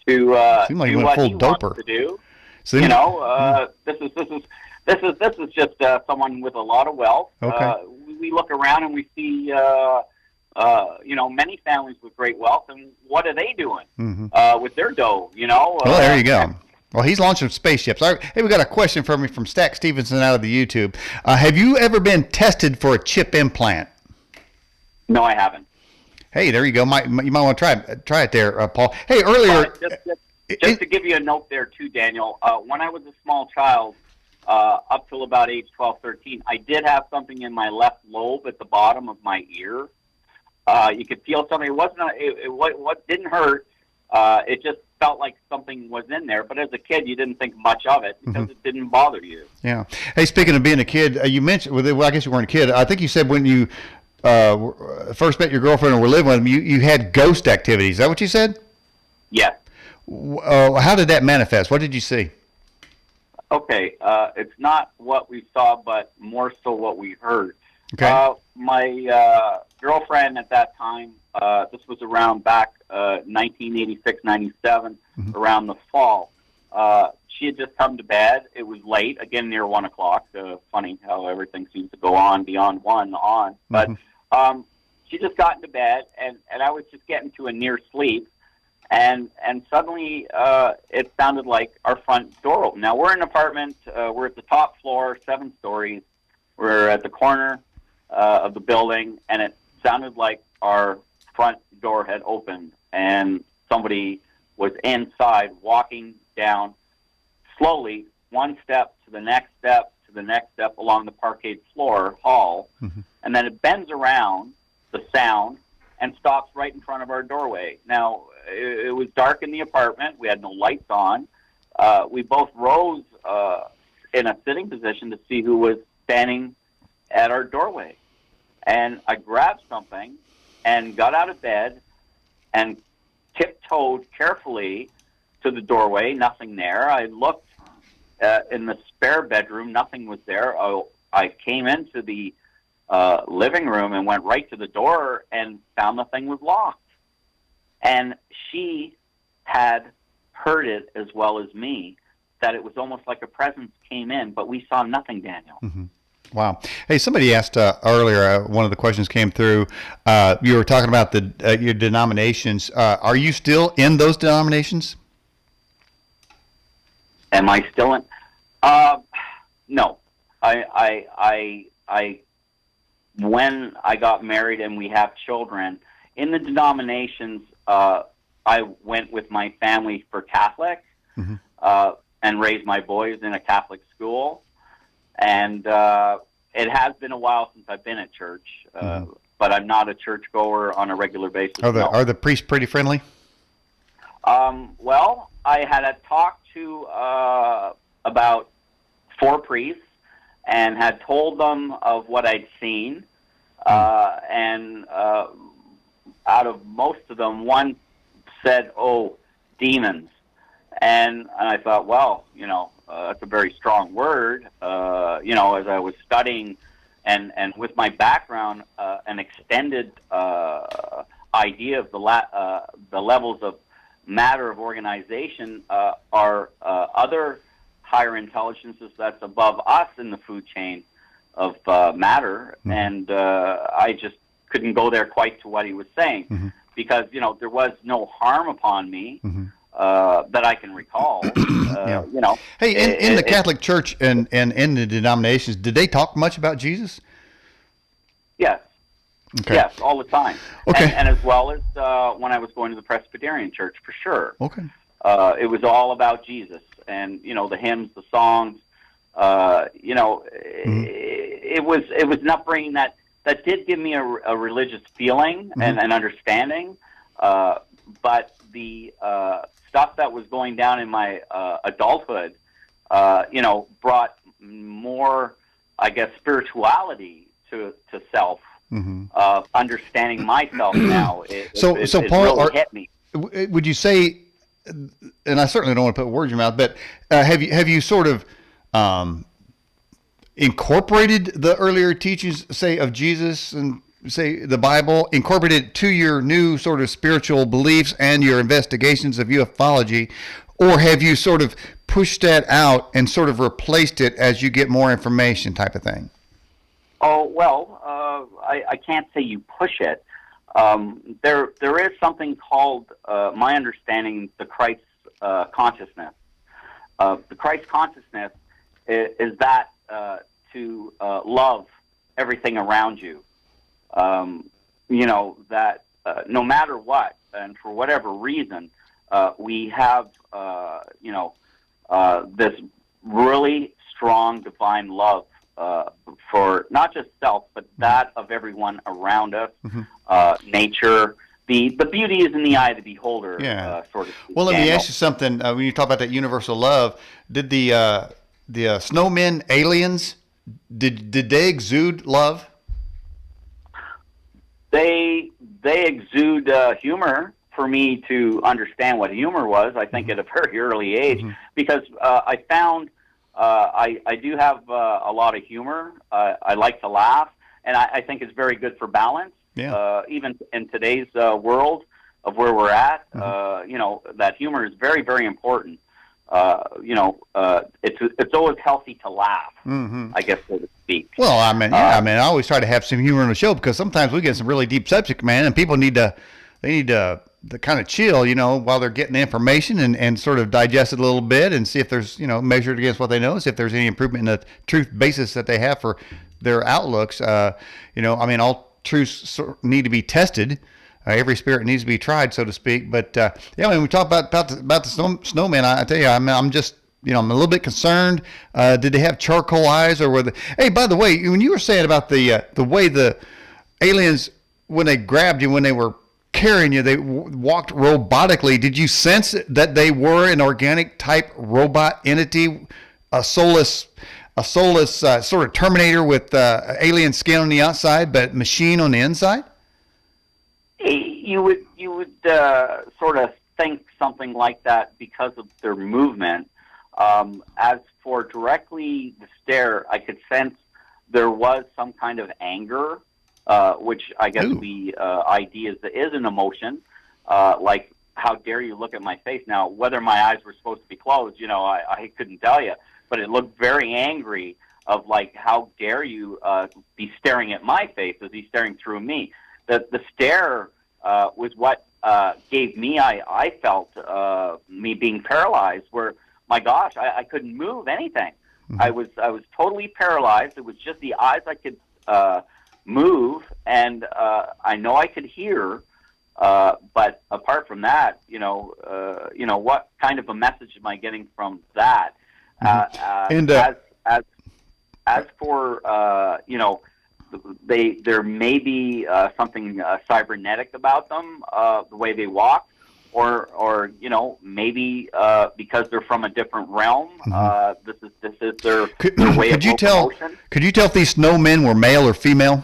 do what he wants to do. So, this is just someone with a lot of wealth. Okay. We look around and we see many families with great wealth, and what are they doing with their dough? Well, there you go. Well, he's launching spaceships. All right. Hey, we got a question from Stack Stevenson out of the YouTube. Have you ever been tested for a chip implant? No, I haven't. Hey, there you go. You might want to try it there, Paul. Hey, earlier. Just to give you a note there too, Daniel. When I was a small child, up till about age 12, 13, I did have something in my left lobe at the bottom of my ear. You could feel something. It wasn't. What didn't hurt. It just felt like something was in there. But as a kid, you didn't think much of it because it didn't bother you. Yeah. Hey, speaking of being a kid, you mentioned, well, I guess you weren't a kid. I think you said when you first met your girlfriend or were living with him, you had ghost activities. Is that what you said? Yes. How did that manifest? What did you see? Okay. It's not what we saw, but more so what we heard. Okay. My girlfriend at that time, this was around back 1986, 97, around the fall. She had just come to bed. It was late, again near 1 o'clock. Funny how everything seems to go on beyond 1 on. But she just got into bed, and I was just getting to a near sleep. And suddenly it sounded like our front door opened. Now, we're in an apartment. We're at the top floor, 7 stories. We're at the corner of the building, and it sounded like our front door had opened, and somebody was inside walking down slowly, one step to the next step to the next step along the parquet floor hall, and then it bends around the sound and stops right in front of our doorway. Now, it was dark in the apartment. We had no lights on. We both rose in a sitting position to see who was standing at our doorway. And I grabbed something and got out of bed and tiptoed carefully to the doorway. Nothing there. I looked in the spare bedroom. Nothing was there. I came into the living room and went right to the door and found the thing was locked. And she had heard it as well as me, that it was almost like a presence came in, but we saw nothing, Daniel. Wow. Hey, somebody asked earlier, one of the questions came through, you were talking about your denominations. Are you still in those denominations? Am I still in? No. I when I got married and we have children, in the denominations, I went with my family for Catholic and raised my boys in a Catholic school. And it has been a while since I've been at church, but I'm not a churchgoer on a regular basis. Are the priests pretty friendly? Well, I had a talk to about 4 priests and had told them of what I'd seen. And out of most of them, one said, "Oh, demons." And I thought, well, that's a very strong word. As I was studying and with my background, an extended idea of the levels of matter of organization are other higher intelligences that's above us in the food chain of matter. And I just couldn't go there quite to what he was saying because, there was no harm upon me. That I can recall. Hey, in the Catholic Church and in the denominations, did they talk much about Jesus? Yes. Okay. Yes, all the time. Okay. And as well as when I was going to the Presbyterian Church, for sure. Okay. It was all about Jesus, and the hymns, the songs. It was an upbringing that did give me a religious feeling and an understanding, but the stuff that was going down in my adulthood, brought more, I guess, spirituality to self, understanding myself now. So Paul, really hit me. Would you say, and I certainly don't want to put words in your mouth, but have you sort of incorporated the earlier teachings, say, of Jesus and say the Bible, incorporated to your new sort of spiritual beliefs and your investigations of ufology, or have you sort of pushed that out and sort of replaced it as you get more information, type of thing? Oh, well, I can't say you push it. There is something called, my understanding, the Christ consciousness. The Christ consciousness is that to love everything around you. That no matter what, and for whatever reason, we have, this really strong divine love for not just self, but that of everyone around us, nature, the beauty is in the eye of the beholder, Yeah. sort of. Well, let me ask you something. When you talk about that universal love, did the snowmen aliens did they exude love? They exude humor for me to understand what humor was. I think at a very early age, because I found I do have a lot of humor. I like to laugh, and I think it's very good for balance. Yeah. Even in today's world of where we're at, that humor is very, very important. It's always healthy to laugh, I guess, so to speak. Well, I always try to have some humor in the show because sometimes we get some really deep subject, man, and people need to kind of chill, while they're getting the information and sort of digest it a little bit and see if there's, measured against what they know, see if there's any improvement in the truth basis that they have for their outlooks. All truths need to be tested. Every spirit needs to be tried, so to speak. But when we talk about the snowman, I tell you, I'm just, I'm a little bit concerned. Did they have charcoal eyes, or were they? Hey, by the way, when you were saying about the way the aliens, when they grabbed you, when they were carrying you, they walked robotically. Did you sense that they were an organic type robot entity, a soulless sort of Terminator with alien skin on the outside, but machine on the inside? You would sort of think something like that because of their movement. As for directly the stare, I could sense there was some kind of anger, which I guess the idea is an emotion, like how dare you look at my face. Now, whether my eyes were supposed to be closed, I couldn't tell you, but it looked very angry. Of like, how dare you be staring at my face? Is he staring through me? The stare was what gave me, I felt, me being paralyzed, where, my gosh, I couldn't move anything. I was totally paralyzed. It was just the eyes I could move, and I know I could hear, but apart from that, what kind of a message am I getting from that? As for there may be something cybernetic about them, the way they walk, or maybe because they're from a different realm. This is their way of locomotion. Could you tell if these snowmen were male or female?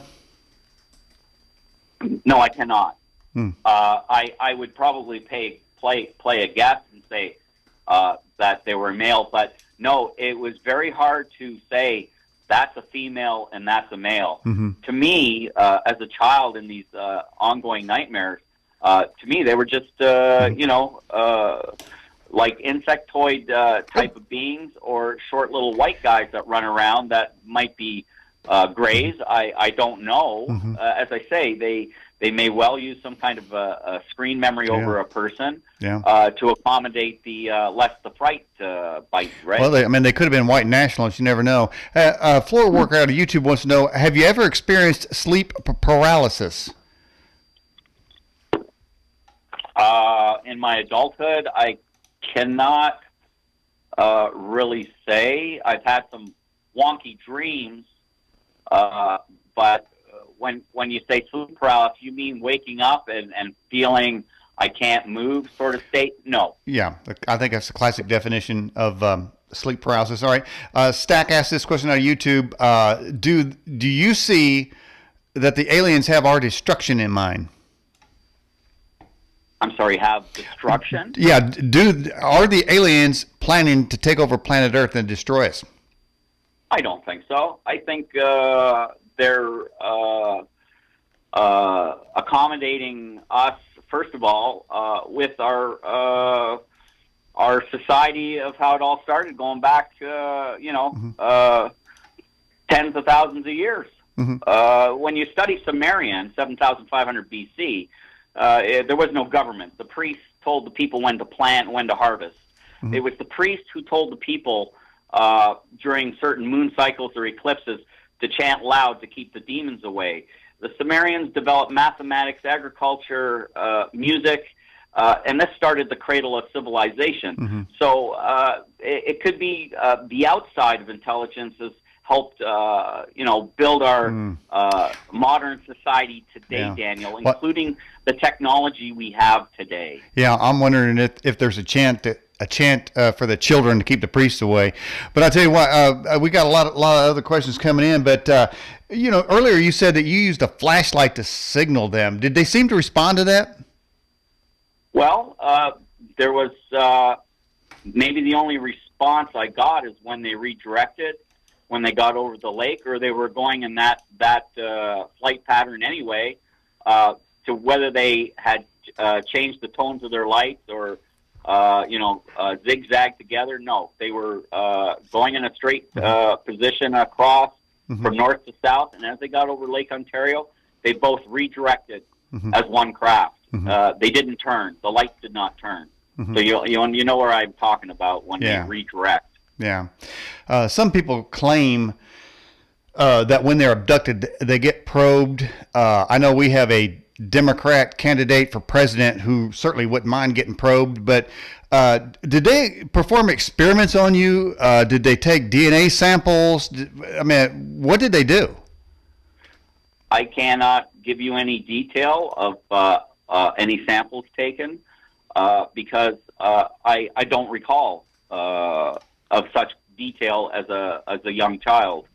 No, I cannot. I would probably play a guess and say that they were male, but no, it was very hard to say that's a female and that's a male. To me, as a child in these ongoing nightmares, to me they were just like insectoid type of beings, or short little white guys that run around that might be grays. I don't know. As I say, they may well use some kind of a screen memory over a person to accommodate the less the fright bite, right? Well, they could have been white nationalists. You never know. Floor worker out of YouTube wants to know, have you ever experienced sleep paralysis? In my adulthood, I cannot really say. I've had some wonky dreams, but when you say sleep paralysis, you mean waking up and feeling I can't move sort of state? No. Yeah, I think that's the classic definition of sleep paralysis. All right. Stack asked this question on YouTube. Do you see that the aliens have our destruction in mind? I'm sorry, have destruction? Yeah. Are the aliens planning to take over planet Earth and destroy us? I don't think so. I think they're accommodating us, first of all, with our society of how it all started, going back, tens of thousands of years. When you study Sumerian, 7,500 BC, there was no government. The priests told the people when to plant, when to harvest. It was the priest who told the people during certain moon cycles or eclipses to chant loud to keep the demons away. The Sumerians developed mathematics, agriculture, music, and this started the cradle of civilization. So it could be the outside of intelligences helped build our modern society today, Daniel, including the technology we have today. Yeah, I'm wondering if there's a chant for the children to keep the priests away. But I tell you what, we got a lot of other questions coming in. But earlier you said that you used a flashlight to signal them. Did they seem to respond to that? Well, there was maybe the only response I got is when they redirected, when they got over the lake, or they were going in that flight pattern anyway. To whether they had changed the tones of their lights or zigzag together. No, they were going in a straight position across from north to south, and as they got over Lake Ontario, they both redirected as one craft. They didn't turn. The lights did not turn. So you know where I'm talking about when they redirect. Yeah. Some people claim that when they're abducted, they get probed. I know we have a Democrat candidate for president who certainly wouldn't mind getting probed, but did they perform experiments on you? Did they take DNA samples? What did they do? I cannot give you any detail of any samples taken because I don't recall of such detail as a young child.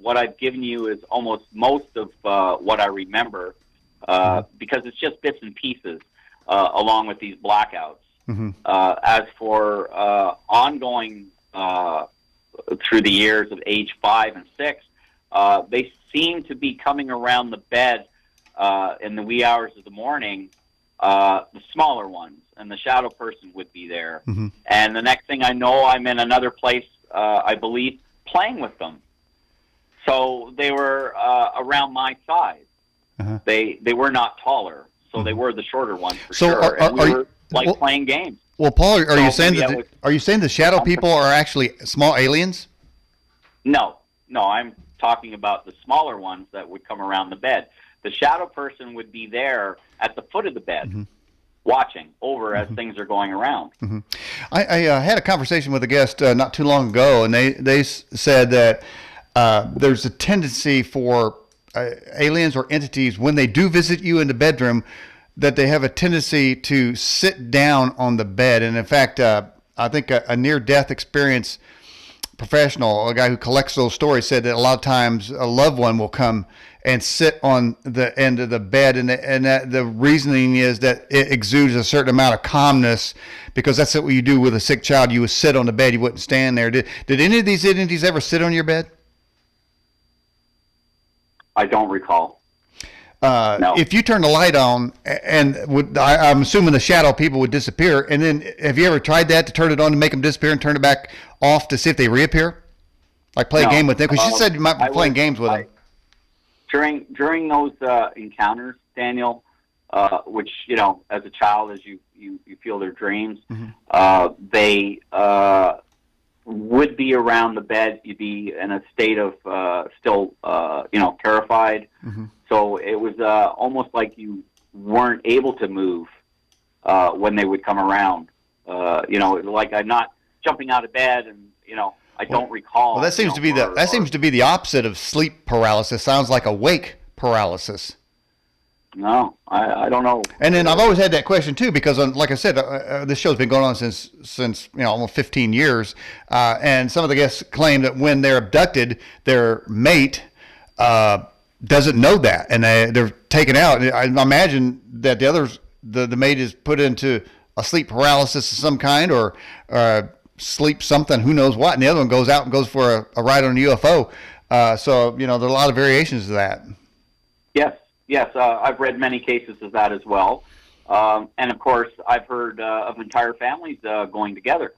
What I've given you is almost most of what I remember because it's just bits and pieces along with these blackouts. As for ongoing through the years of age 5 and 6, they seem to be coming around the bed in the wee hours of the morning, the smaller ones, and the shadow person would be there. And the next thing I know, I'm in another place, I believe, playing with them. So they were around my size. They were not taller, so they were the shorter ones for sure. And we were playing games. Well, Paul, are you saying the shadow people are actually small aliens? No, I'm talking about the smaller ones that would come around the bed. The shadow person would be there at the foot of the bed, watching over as things are going around. I had a conversation with a guest not too long ago, and they said that there's a tendency for aliens or entities, when they do visit you in the bedroom, that they have a tendency to sit down on the bed. And in fact, I think a near-death experience professional, a guy who collects those stories, said that a lot of times a loved one will come and sit on the end of the bed, and that the reasoning is that it exudes a certain amount of calmness, because that's what you do with a sick child. You would sit on the bed, you wouldn't stand there. Did any of these entities ever sit on your bed? I don't recall. No. If you turn the light on, and I'm assuming the shadow people would disappear, and then have you ever tried that, to turn it on to make them disappear and turn it back off to see if they reappear? Like play a game with them? Because you said you might be playing games with them. During those encounters, Daniel, which, as a child, as you feel their dreams, they would be around the bed. You'd be in a state of still, terrified. So it was almost like you weren't able to move when they would come around. Like I'm not jumping out of bed, and I don't recall. Well, that seems to be seems to be the opposite of sleep paralysis. Sounds like awake paralysis. No, I don't know. And then I've always had that question too, because like I said, this show's been going on since almost 15 years, and some of the guests claim that when they're abducted, their mate doesn't know that, and they're taken out. I imagine that the mate is put into a sleep paralysis of some kind, or sleep something, who knows what, and the other one goes out and goes for a ride on a UFO. So there are a lot of variations of that. Yes, I've read many cases of that as well. And of course, I've heard of entire families going together.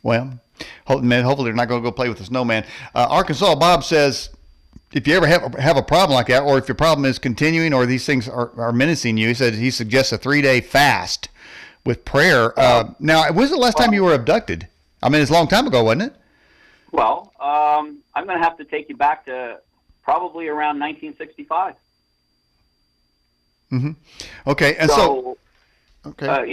Well, hopefully they're not going to go play with the snowman. Arkansas Bob says, if you ever have a problem like that, or if your problem is continuing, or these things are menacing you, he suggests a 3-day fast with prayer. Now, when was the last time you were abducted? I mean, it's a long time ago, wasn't it? Well, I'm going to have to take you back to probably around 1965. Okay, and so okay.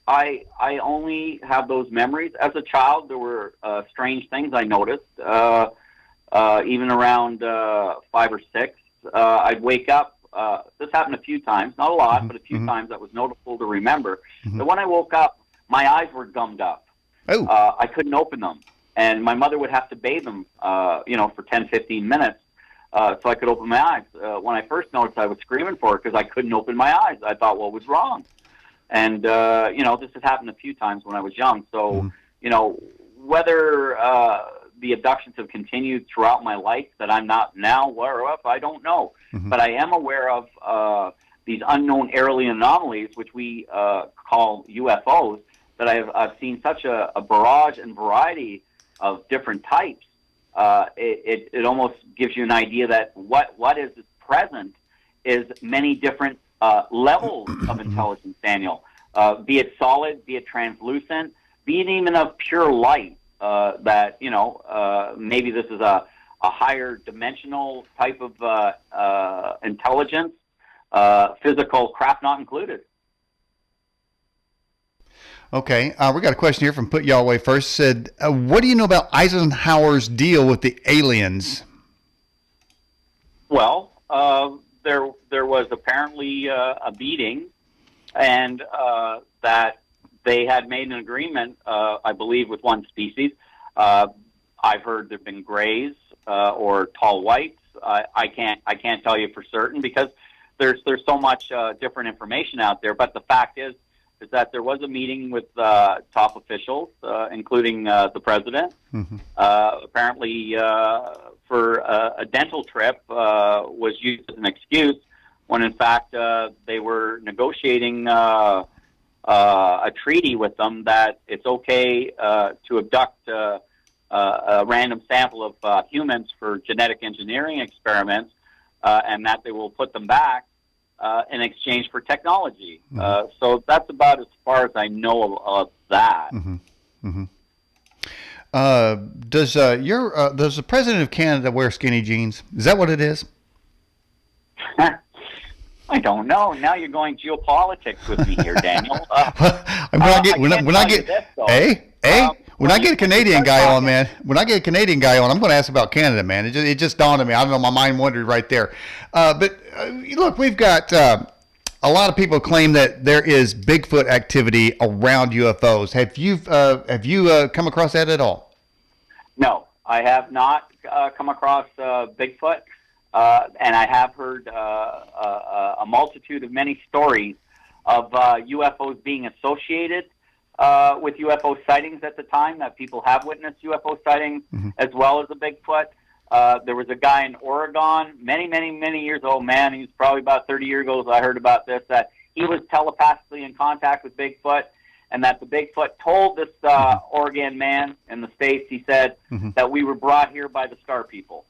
I only have those memories. As a child, there were strange things I noticed. Even around 5 or 6, I'd wake up. This happened a few times, not a lot, but a few times that was notable to remember. But when I woke up, my eyes were gummed up. Oh. I couldn't open them, and my mother would have to bathe them, for 10, 15 minutes, so I could open my eyes. When I first noticed, I was screaming for it because I couldn't open my eyes. I thought, what was wrong? And, this has happened a few times when I was young. So, whether the abductions have continued throughout my life that I'm not now aware of, I don't know. But I am aware of these unknown alien anomalies, which we call UFOs, that I've seen such a barrage and variety of different types. It almost gives you an idea that what is present is many different levels of intelligence, Daniel. Be it solid, be it translucent, be it even of pure light. That maybe this is a higher dimensional type of intelligence, physical craft not included. Okay, we got a question here from Put Y'all Away First. Said, what do you know about Eisenhower's deal with the aliens? Well, there was apparently a meeting, and that they had made an agreement, I believe, with one species. I've heard there've been grays or tall whites. I can't tell you for certain because there's so much different information out there. But the fact is that there was a meeting with top officials, including the president. Apparently, for a dental trip was used as an excuse, when in fact they were negotiating a treaty with them that it's okay to abduct a random sample of humans for genetic engineering experiments, and that they will put them back in exchange for technology. So that's about as far as I know of that. Does the president of Canada wear skinny jeans? Is that what it is? I don't know. Now you're going geopolitics with me here, Daniel. When I get a Canadian guy on, man, I'm going to ask about Canada, man. It just dawned on me. I don't know. My mind wandered right there. But look, we've got a lot of people claim that there is Bigfoot activity around UFOs. Have you come across that at all? No, I have not come across Bigfoot. And I have heard a multitude of many stories of UFOs being associated with UFO sightings at the time, that people have witnessed UFO sightings as well as a Bigfoot. There was a guy in Oregon many years old, man. He was probably about 30 years old. I heard about this, that he was telepathically in contact with Bigfoot, and that the Bigfoot told this Oregon man in the States, he said, that we were brought here by the Star People.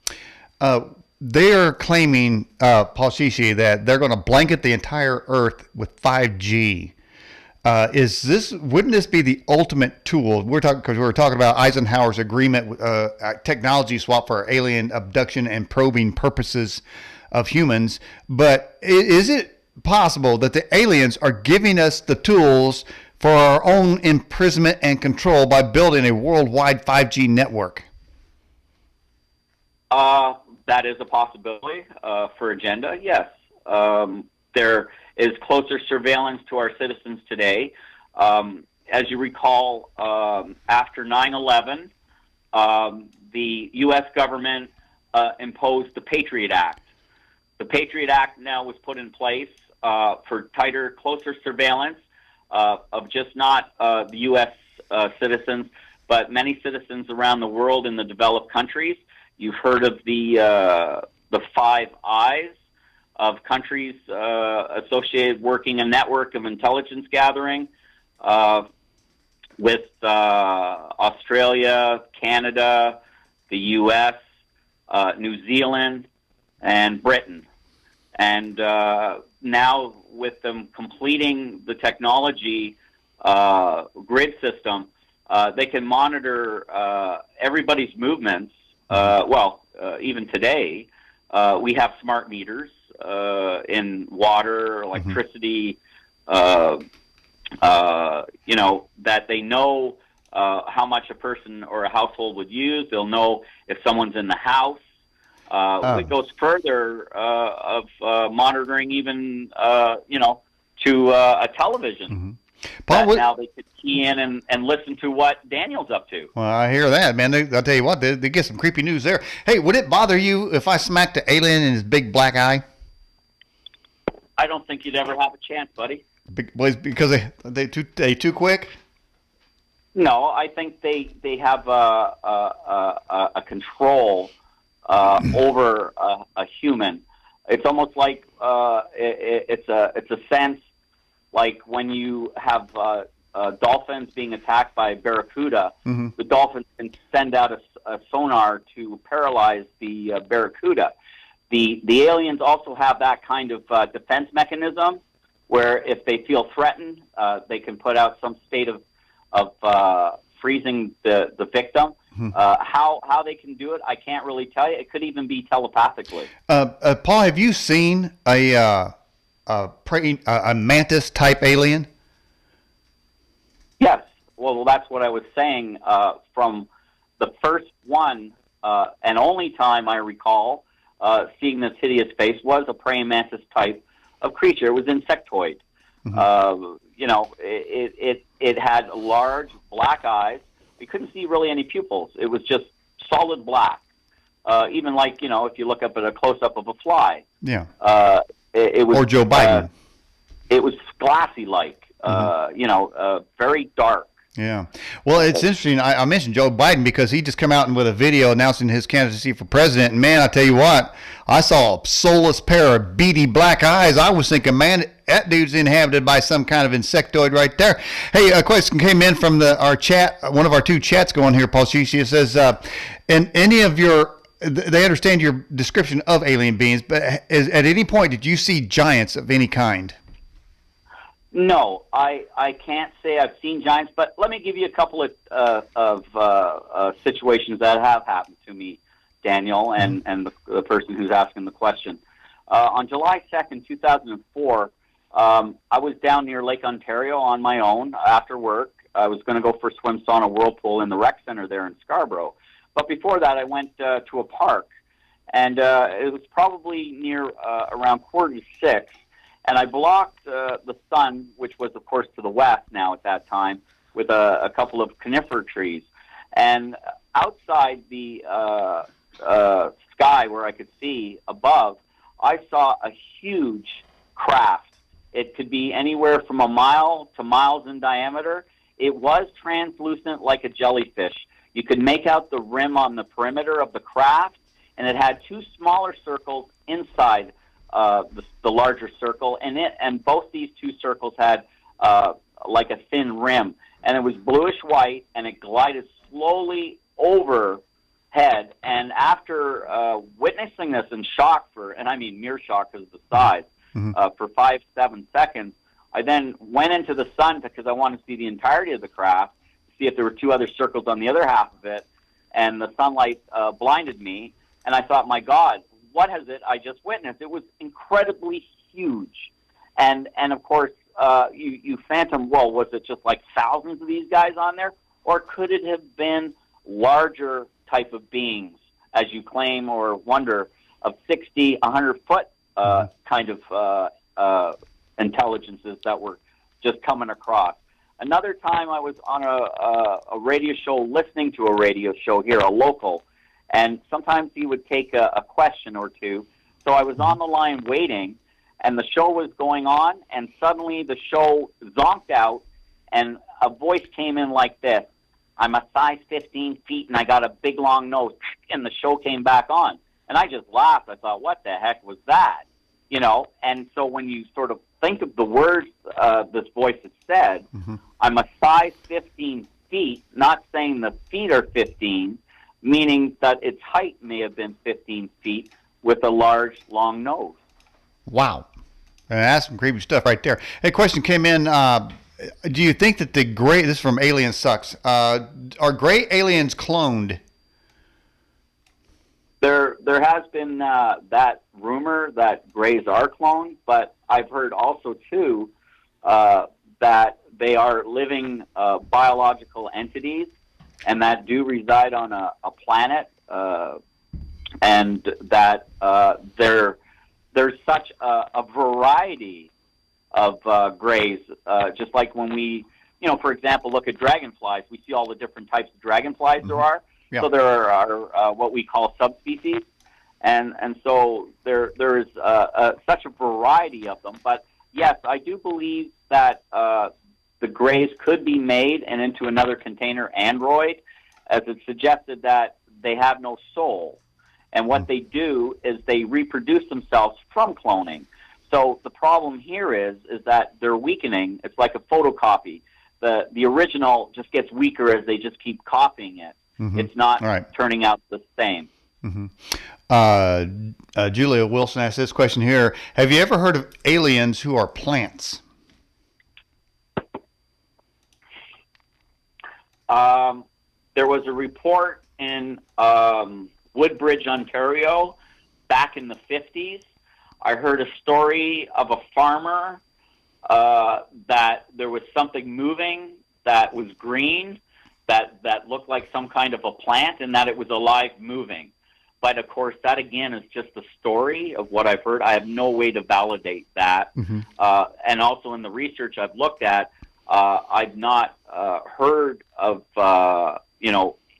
They are claiming, Paul Shishi, that they're going to blanket the entire Earth with 5G. Wouldn't this be the ultimate tool? We're talking about Eisenhower's agreement with technology swap for alien abduction and probing purposes of humans. But is it possible that the aliens are giving us the tools for our own imprisonment and control by building a worldwide 5G network? That is a possibility for agenda, yes. There is closer surveillance to our citizens today. As you recall, after 9/11, the U.S. government imposed the Patriot Act. The Patriot Act now was put in place for tighter, closer surveillance of just not the U.S. Citizens, but many citizens around the world in the developed countries. You've heard of the Five Eyes of countries associated, working a network of intelligence gathering with Australia, Canada, the U.S., New Zealand, and Britain. And now with them completing the technology grid system, they can monitor everybody's movements. Even today, we have smart meters in water, electricity, that they know how much a person or a household would use. They'll know if someone's in the house. It goes further of monitoring even, to a television. Mm-hmm. Paul, now they could key in and listen to what Daniel's up to. Well, I hear that, man. I'll tell you what, they get some creepy news there. Hey, would it bother you if I smacked an alien in his big black eye? I don't think you'd ever have a chance, buddy. Because they too quick? No, I think they have a control over a human. It's almost like it's a sense like when you have dolphins being attacked by a barracuda. Mm-hmm. The dolphins can send out a sonar to paralyze the barracuda. The aliens also have that kind of defense mechanism where if they feel threatened, they can put out some state of freezing the victim. Mm-hmm. How they can do it, I can't really tell you. It could even be telepathically. Paul, have you seen a mantis type alien? Yes. Well, that's what I was saying. From the first one and only time I recall seeing this hideous face was a praying mantis type of creature. It was insectoid. Mm-hmm. It had large black eyes. We couldn't see really any pupils. It was just solid black. Even like, if you look up at a close-up of a fly. Yeah. It was, or Joe Biden. It was glassy-like, very dark. Yeah. Well, it's interesting. I mentioned Joe Biden because he just come out with a video announcing his candidacy for president. And, man, I tell you what, I saw a soulless pair of beady black eyes. I was thinking, man, that dude's inhabited by some kind of insectoid right there. Hey, a question came in from our chat, one of our two chats going here, Paul Shishi. It says, in any of your, they understand your description of alien beings, but at any point did you see giants of any kind? No, I can't say I've seen giants, but let me give you a couple of situations that have happened to me, Daniel, and the person who's asking the question. On July 2nd, 2004, I was down near Lake Ontario on my own after work. I was going to go for a swim sauna whirlpool in the rec center there in Scarborough. But before that, I went to a park, and it was probably near around 5:45. And I blocked the sun, which was, of course, to the west now at that time, with a couple of conifer trees. And outside the sky where I could see above, I saw a huge craft. It could be anywhere from a mile to miles in diameter. It was translucent like a jellyfish. You could make out the rim on the perimeter of the craft, and it had two smaller circles inside the larger circle, and both these two circles had like a thin rim, and it was bluish white, and it glided slowly overhead. And after witnessing this in shock and I mean mere shock because of the size, for 5-7 seconds, I then went into the sun because I wanted to see the entirety of the craft, see if there were two other circles on the other half of it, and the sunlight blinded me, and I thought, my God, what has I just witnessed? It was incredibly huge. And of course, you phantom, well, was it just like thousands of these guys on there? Or could it have been larger type of beings, as you claim or wonder, of 60, 100-foot kind of intelligences that were just coming across? Another time I was on a radio show, listening to a radio show here, a local, and sometimes he would take a question or two. So I was on the line waiting, and the show was going on, and suddenly the show zonked out, and a voice came in like this: I'm a size 15 feet, and I got a big, long nose, and the show came back on. And I just laughed. I thought, what the heck was that? And so when you sort of think of the words this voice had said, I'm a size 15 feet, not saying the feet are 15, meaning that its height may have been 15 feet with a large, long nose. Wow. That's some creepy stuff right there. Hey, question came in. Do you think that this is from Alien Sucks, are gray aliens cloned? There has been that rumor that grays are cloned, but I've heard also, too, that they are living biological entities, and that do reside on a planet, and that there's such a variety of grays, just like when we, for example, look at dragonflies, we see all the different types of dragonflies there are. Yeah. So there are what we call subspecies, and so there is such a variety of them. But yes, I do believe that the grays could be made and into another container android, as it's suggested that they have no soul. And what they do is they reproduce themselves from cloning. So the problem here is that they're weakening. It's like a photocopy. The original just gets weaker as they just keep copying it. Mm-hmm. It's not turning out the same. Mm-hmm. Julia Wilson asked this question here. Have you ever heard of aliens who are plants? There was a report in Woodbridge, Ontario, back in the 50s. I heard a story of a farmer that there was something moving that was green, that looked like some kind of a plant, and that it was alive moving. But, of course, that, again, is just the story of what I've heard. I have no way to validate that. Mm-hmm. And also in the research I've looked at, I've not heard of,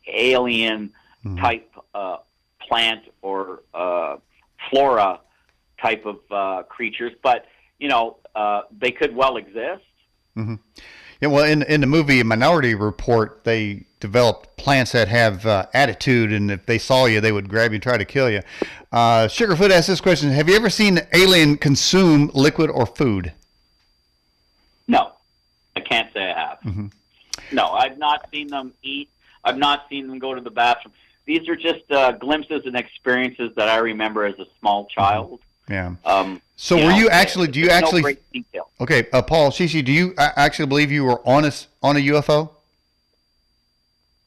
alien-type plant or flora type of creatures. But, they could well exist. Mm-hmm. Yeah, well, in the movie Minority Report, they developed plants that have attitude, and if they saw you, they would grab you and try to kill you. Sugarfoot asked this question: have you ever seen an alien consume liquid or food? No, I can't say I have. Mm-hmm. No, I've not seen them eat. I've not seen them go to the bathroom. These are just glimpses and experiences that I remember as a small child. Yeah. So were you actually? Do you actually? No great detail. Okay, Paul, Shishi, do you actually believe you were on a UFO?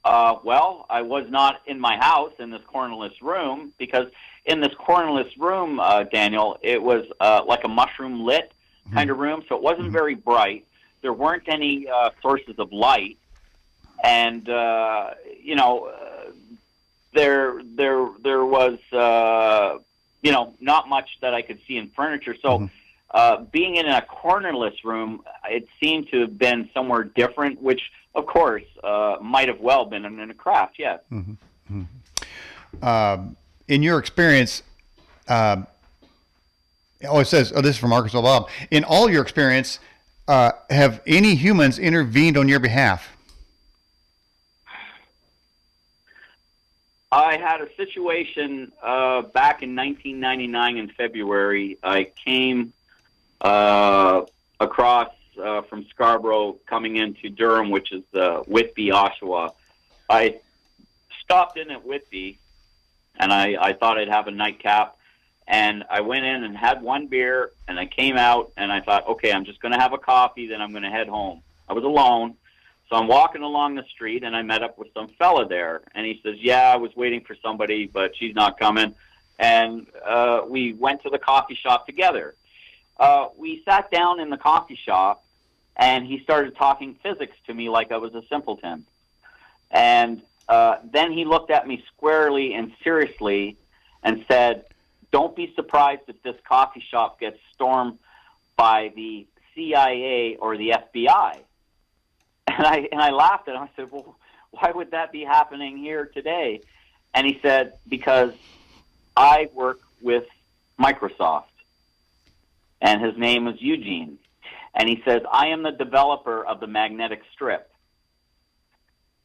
Well, I was not in my house in this cornerless room, because in this cornerless room, Daniel, it was like a mushroom lit kind of room, so it wasn't very bright. There weren't any sources of light, and there was not much that I could see in furniture. So being in a cornerless room, it seemed to have been somewhere different, which, of course, might have well been in a craft, yes. Mm-hmm. Mm-hmm. In your experience, it says, this is from Arkansas Bob, in all your experience, have any humans intervened on your behalf? I had a situation back in 1999 in February. I came across from Scarborough coming into Durham, which is Whitby, Oshawa. I stopped in at Whitby, and I thought I'd have a nightcap. And I went in and had one beer, and I came out, and I thought, okay, I'm just going to have a coffee, then I'm going to head home. I was alone. So I'm walking along the street, and I met up with some fella there. And he says, yeah, I was waiting for somebody, but she's not coming. And we went to the coffee shop together. We sat down in the coffee shop, and he started talking physics to me like I was a simpleton. And then he looked at me squarely and seriously and said, don't be surprised if this coffee shop gets stormed by the CIA or the FBI. And I laughed at him. I said, well, why would that be happening here today? And he said, because I work with Microsoft. And his name was Eugene. And he says, I am the developer of the magnetic strip.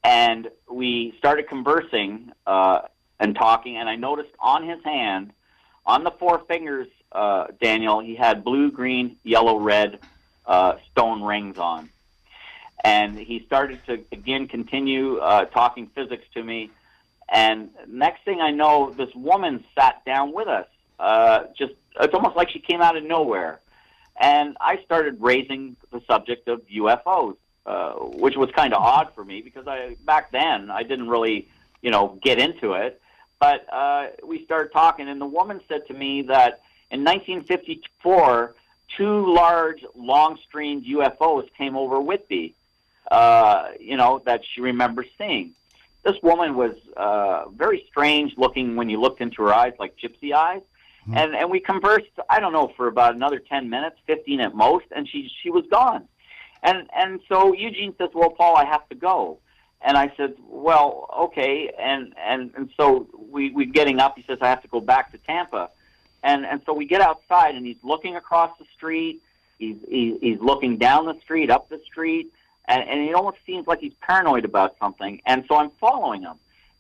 And we started conversing and talking, and I noticed on his hand, on the four fingers, Daniel, he had blue, green, yellow, red stone rings on. And he started to, again, continue talking physics to me. And next thing I know, this woman sat down with us. It's almost like she came out of nowhere. And I started raising the subject of UFOs, which was kind of odd for me because back then I didn't really, get into it. But we started talking, and the woman said to me that in 1954, two large, long-stringed UFOs came over Whitby, that she remembers seeing. This woman was very strange looking when you looked into her eyes, like gypsy eyes. Mm-hmm. And we conversed, I don't know, for about another 10 minutes, 15 at most, and she was gone. And so Eugene says, well, Paul, I have to go. And I said, well, okay. And so we getting up. He says, I have to go back to Tampa. And so we get outside, and he's looking across the street. He's looking down the street, up the street, and it almost seems like he's paranoid about something. And so I'm following him.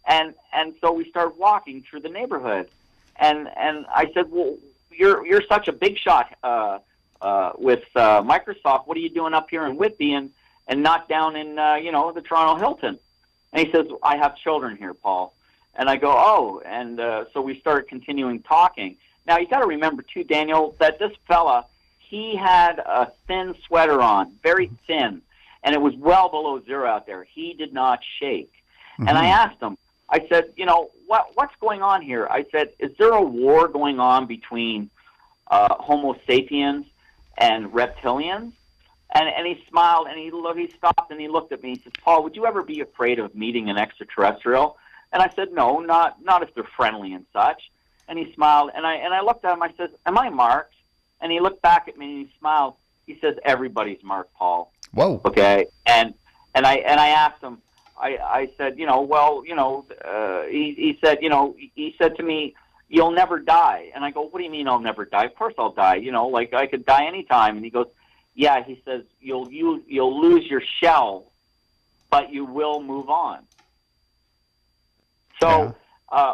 And so we start walking through the neighborhood. And I said, well, you're such a big shot with Microsoft. What are you doing up here in Whitby and not down in the Toronto Hilton? And he says, I have children here, Paul. And I go, oh. And so we started continuing talking. Now, you got to remember, too, Daniel, that this fella, he had a thin sweater on, very thin, and it was well below zero out there. He did not shake. Mm-hmm. And I asked him, I said, what's going on here? I said, is there a war going on between Homo sapiens and reptilians? And he smiled, and he stopped, and he looked at me. He said, Paul, would you ever be afraid of meeting an extraterrestrial? And I said, no, not if they're friendly and such. And he smiled, and I looked at him. I said, am I marked? And he looked back at me, and he smiled. He says, everybody's marked, Paul. Whoa. Okay. And I asked him, I said, he said, he said to me, you'll never die. And I go, what do you mean I'll never die? Of course I'll die. Like I could die anytime. And he goes, yeah, he says, you'll lose your shell, but you will move on. So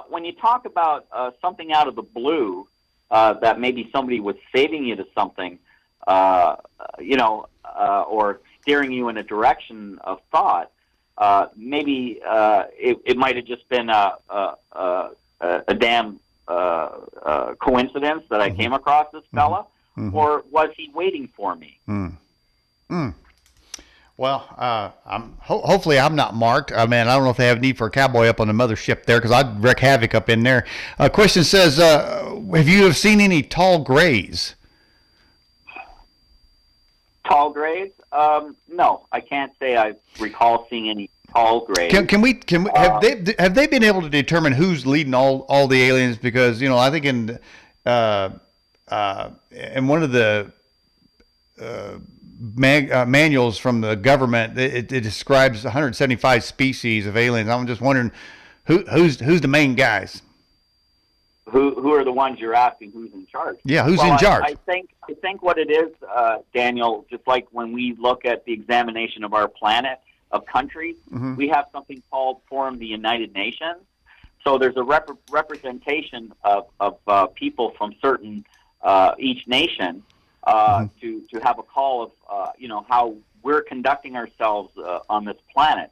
when you talk about something out of the blue, that maybe somebody was saving you to something, or steering you in a direction of thought, maybe it might have just been a damn coincidence that I came across this fella, or was he waiting for me? Well, hopefully I'm not marked. I mean, I don't know if they have need for a cowboy up on the mothership there, because I'd wreak havoc up in there. Question says, have you seen any tall grays? Tall grays? No, I can't say I recall seeing any tall grays. Can we have they been able to determine who's leading all the aliens? Because I think in one of the manuals from the government, it describes 175 species of aliens. I'm just wondering who's the main guys. Who are the ones you're asking? Who's in charge? Yeah, who's in charge? I think what it is, Daniel. Just like when we look at the examination of our planet of countries, we have something called Forum of the United Nations. So there's a representation of people from certain each nation to have a call of how we're conducting ourselves on this planet.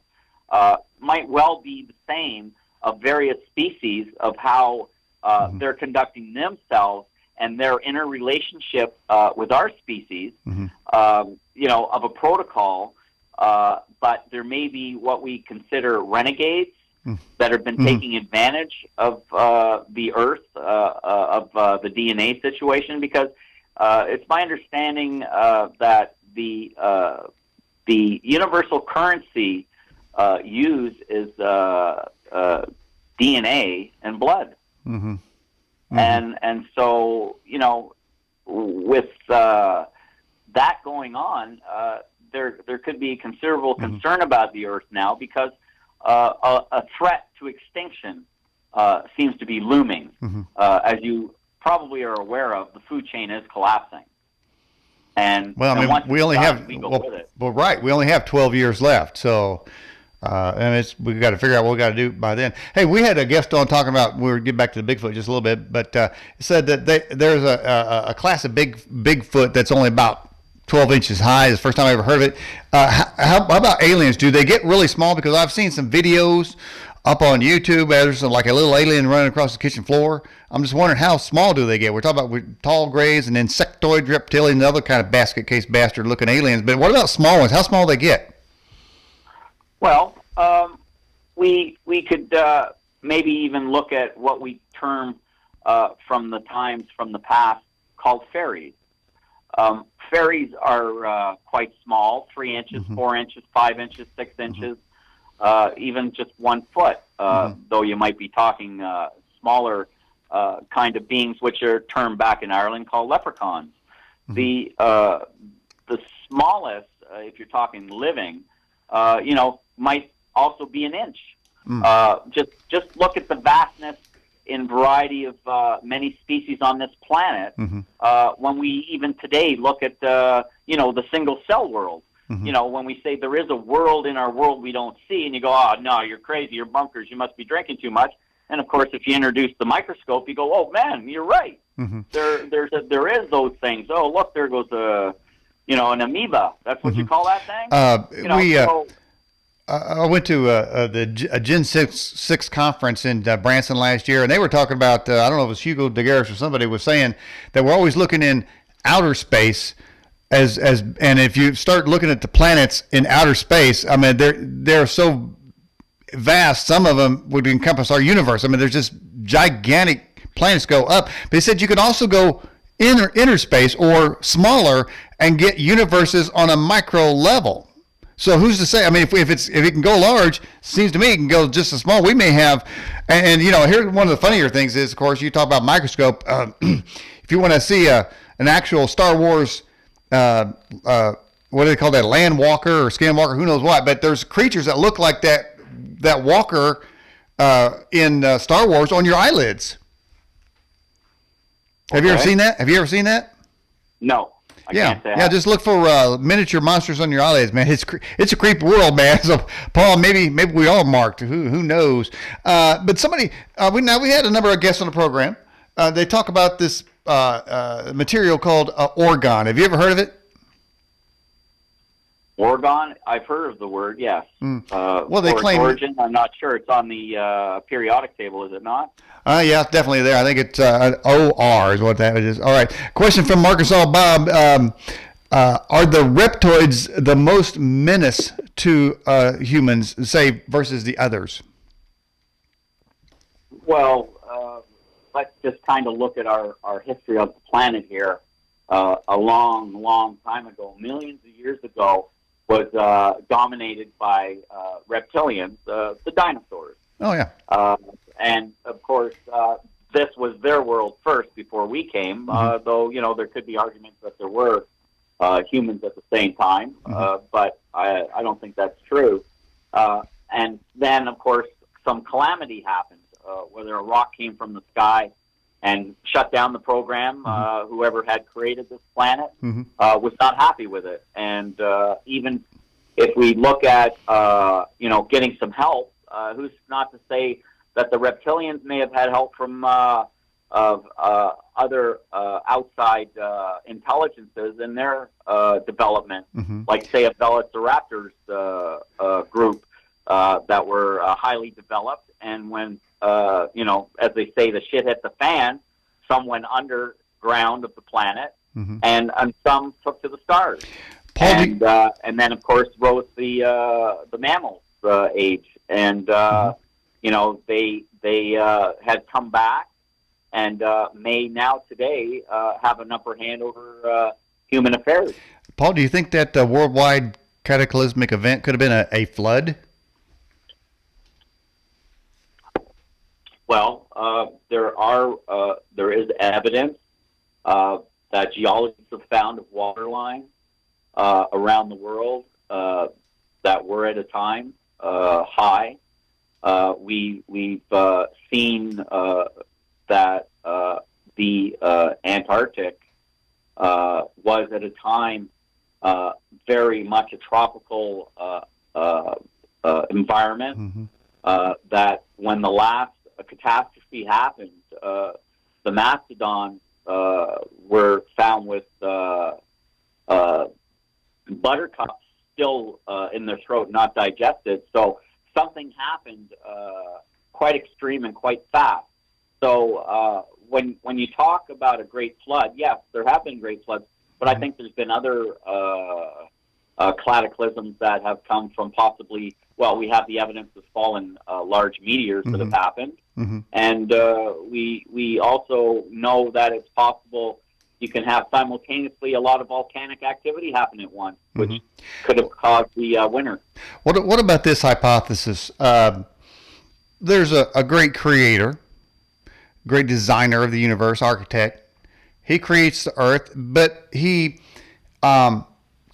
Might well be the same of various species of how they're conducting themselves and their interrelationship with our species, of a protocol. But there may be what we consider renegades that have been taking advantage of the Earth, of the DNA situation, because it's my understanding that the universal currency used is DNA and blood. And so, with that going on, there could be considerable concern about the Earth now, because a threat to extinction seems to be looming. As you probably are aware of, the food chain is collapsing. And we only have we only have 12 years left, so and we've got to figure out what we got to do by then. Hey, we had a guest on talking about, we'll get back to the Bigfoot just a little bit, but said that there's a class of Bigfoot that's only about 12 inches high. It's the first time I ever heard of it. How about aliens? Do they get really small? Because I've seen some videos up on YouTube. There's like a little alien running across the kitchen floor. I'm just wondering, how small do they get? We're talking about tall grays and insectoid reptilians and other kind of basket case bastard looking aliens. But what about small ones? How small do they get? Well, we could maybe even look at what we term from the times from the past called fairies. Fairies are quite small, 3 inches, 4 inches, 5 inches, 6 inches, even just 1 foot, though you might be talking smaller kind of beings, which are termed back in Ireland called leprechauns. The smallest, if you're talking living, might also be an inch. Just look at the vastness in variety of many species on this planet. When we even today look at the single cell world, when we say there is a world in our world we don't see, and you go, oh no, you're crazy, you're bunkers, you must be drinking too much. And of course, if you introduce the microscope, you go, oh man, you're right. There is those things. Oh look, there goes an amoeba. That's what you call that thing. I went to the Gen 6 conference in Branson last year, and they were talking about, I don't know if it was Hugo de Garis or somebody was saying that we're always looking in outer space and if you start looking at the planets in outer space, I mean, they're so vast, some of them would encompass our universe. I mean, there's just gigantic planets go up. But they said you could also go inner space or smaller and get universes on a micro level. So who's to say? I mean, if it can go large, seems to me it can go just as small. We may have, and here one of the funnier things is, of course, you talk about microscope. If you want to see an actual Star Wars, what do they call that? Land walker or skin walker? Who knows what? But there's creatures that look like that walker in Star Wars on your eyelids. Have you ever seen that? No. Yeah. Just look for miniature monsters on your eyelids, man. It's a creepy world, man. So, Paul, maybe we all marked. Who knows? But somebody we had a number of guests on the program. They talk about this material called orgone. Have you ever heard of it? Orgone? I've heard of the word. Yes. Well, they claim origin. I'm not sure. It's on the periodic table, is it not? Yeah, it's definitely there. I think it's an OR is what that is. All right. Question from Marcus All Bob. Are the reptoids the most menace to humans, say, versus the others? Well, let's just kind of look at our history of the planet here. A long, long time ago, millions of years ago, was dominated by reptilians, the dinosaurs. Oh, yeah. And, of course, this was their world first before we came, though, there could be arguments that there were humans at the same time, but I don't think that's true. And then, of course, some calamity happened, whether a rock came from the sky and shut down the program. Whoever had created this planet was not happy with it. And even if we look at, getting some help, who's not to say that the reptilians may have had help from other outside intelligences in their development, like, say, a Velociraptors group that were highly developed. And when, as they say, the shit hit the fan, some went underground of the planet, and some took to the stars. Paul, and then, of course, rose the mammals age. And, they had come back and may now today have an upper hand over human affairs. Paul, do you think that worldwide cataclysmic event could have been a flood? Well, there is evidence that geologists have found of water lines around the world that were at a time high. We've seen that the Antarctic was at a time very much a tropical environment. That when the last catastrophe happened, the mastodons were found with buttercups still in their throat, not digested. So something happened quite extreme and quite fast. So when you talk about a great flood, yes, there have been great floods, but I think there's been other cataclysms that have come from possibly, well, we have the evidence of fallen large meteors that have happened. And we also know that it's possible, you can have simultaneously a lot of volcanic activity happen at once, which could have caused the winter. What about this hypothesis? There's a great creator, great designer of the universe, architect. He creates the Earth, but he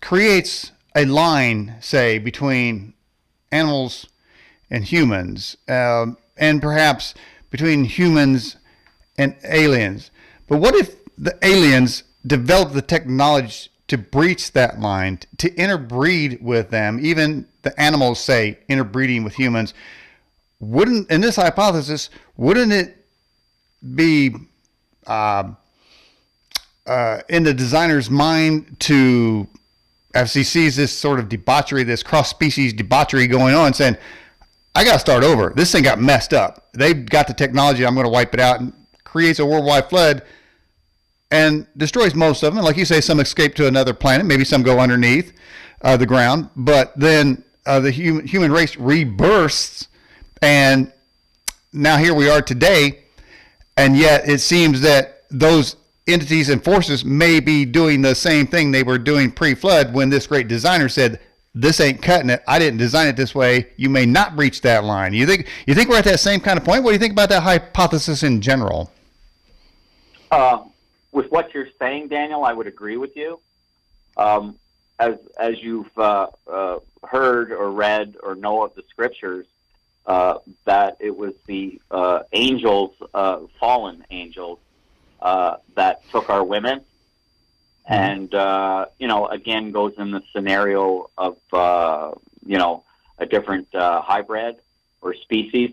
creates a line, say, between animals and humans, and perhaps between humans and aliens. But what if the aliens develop the technology to breach that line, to interbreed with them, even the animals, say, interbreeding with humans? Wouldn't, in this hypothesis, wouldn't it be in the designer's mind to, as he sees this sort of debauchery, this cross-species debauchery going on, saying, I got to start over. This thing got messed up. They've got the technology. I'm going to wipe it out, and creates a worldwide flood and destroys most of them. And like you say, some escape to another planet. Maybe some go underneath the ground. But then the human race rebirths, and now here we are today. And yet it seems that those entities and forces may be doing the same thing they were doing pre-flood, when this great designer said, this ain't cutting it. I didn't design it this way. You may not breach that line. You think we're at that same kind of point? What do you think about that hypothesis in general? With what you're saying, Daniel, I would agree with you. As you've heard or read or know of the scriptures, that it was the angels, fallen angels, that took our women. And, again, goes in the scenario of, a different hybrid or species.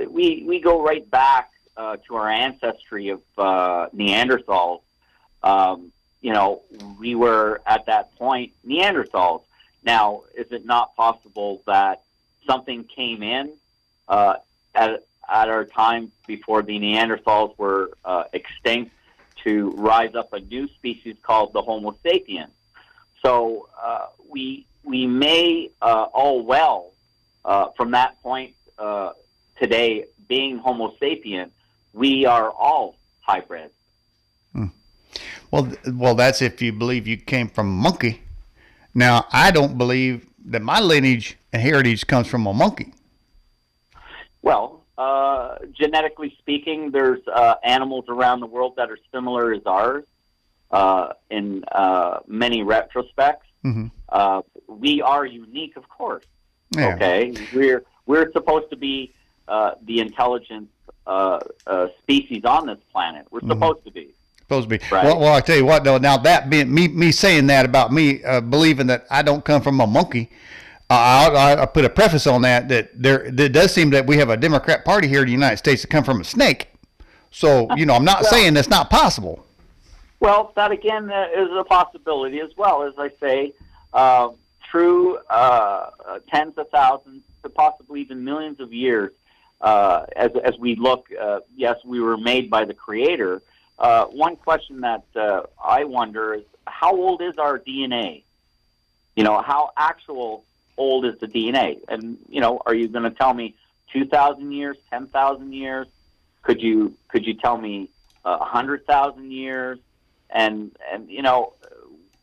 We go right back to our ancestry of Neanderthals. We were at that point Neanderthals. Now, is it not possible that something came in at our time before the Neanderthals were extinct, to rise up a new species called the Homo sapiens? So we may from that point today, being Homo sapien, we are all hybrids. Well, that's if you believe you came from a monkey. Now, I don't believe that my lineage and heritage comes from a monkey. Well, genetically speaking, there's animals around the world that are similar as ours in many retrospects. We are unique, of course. Yeah. Okay, we're supposed to be the intelligent species on this planet. We're supposed to be. Right. Well, I tell you what, though. Now that being me saying that about me believing that I don't come from a monkey. I put a preface on that there does seem that we have a Democrat Party here in the United States that come from a snake. So, I'm not saying that's not possible. Well, that again is a possibility as well. As I say, through tens of thousands to possibly even millions of years, as we look, yes, we were made by the Creator. One question that I wonder is, how old is our DNA? How old is the DNA? And, are you going to tell me 2,000 years, 10,000 years? Could you tell me 100,000 years? And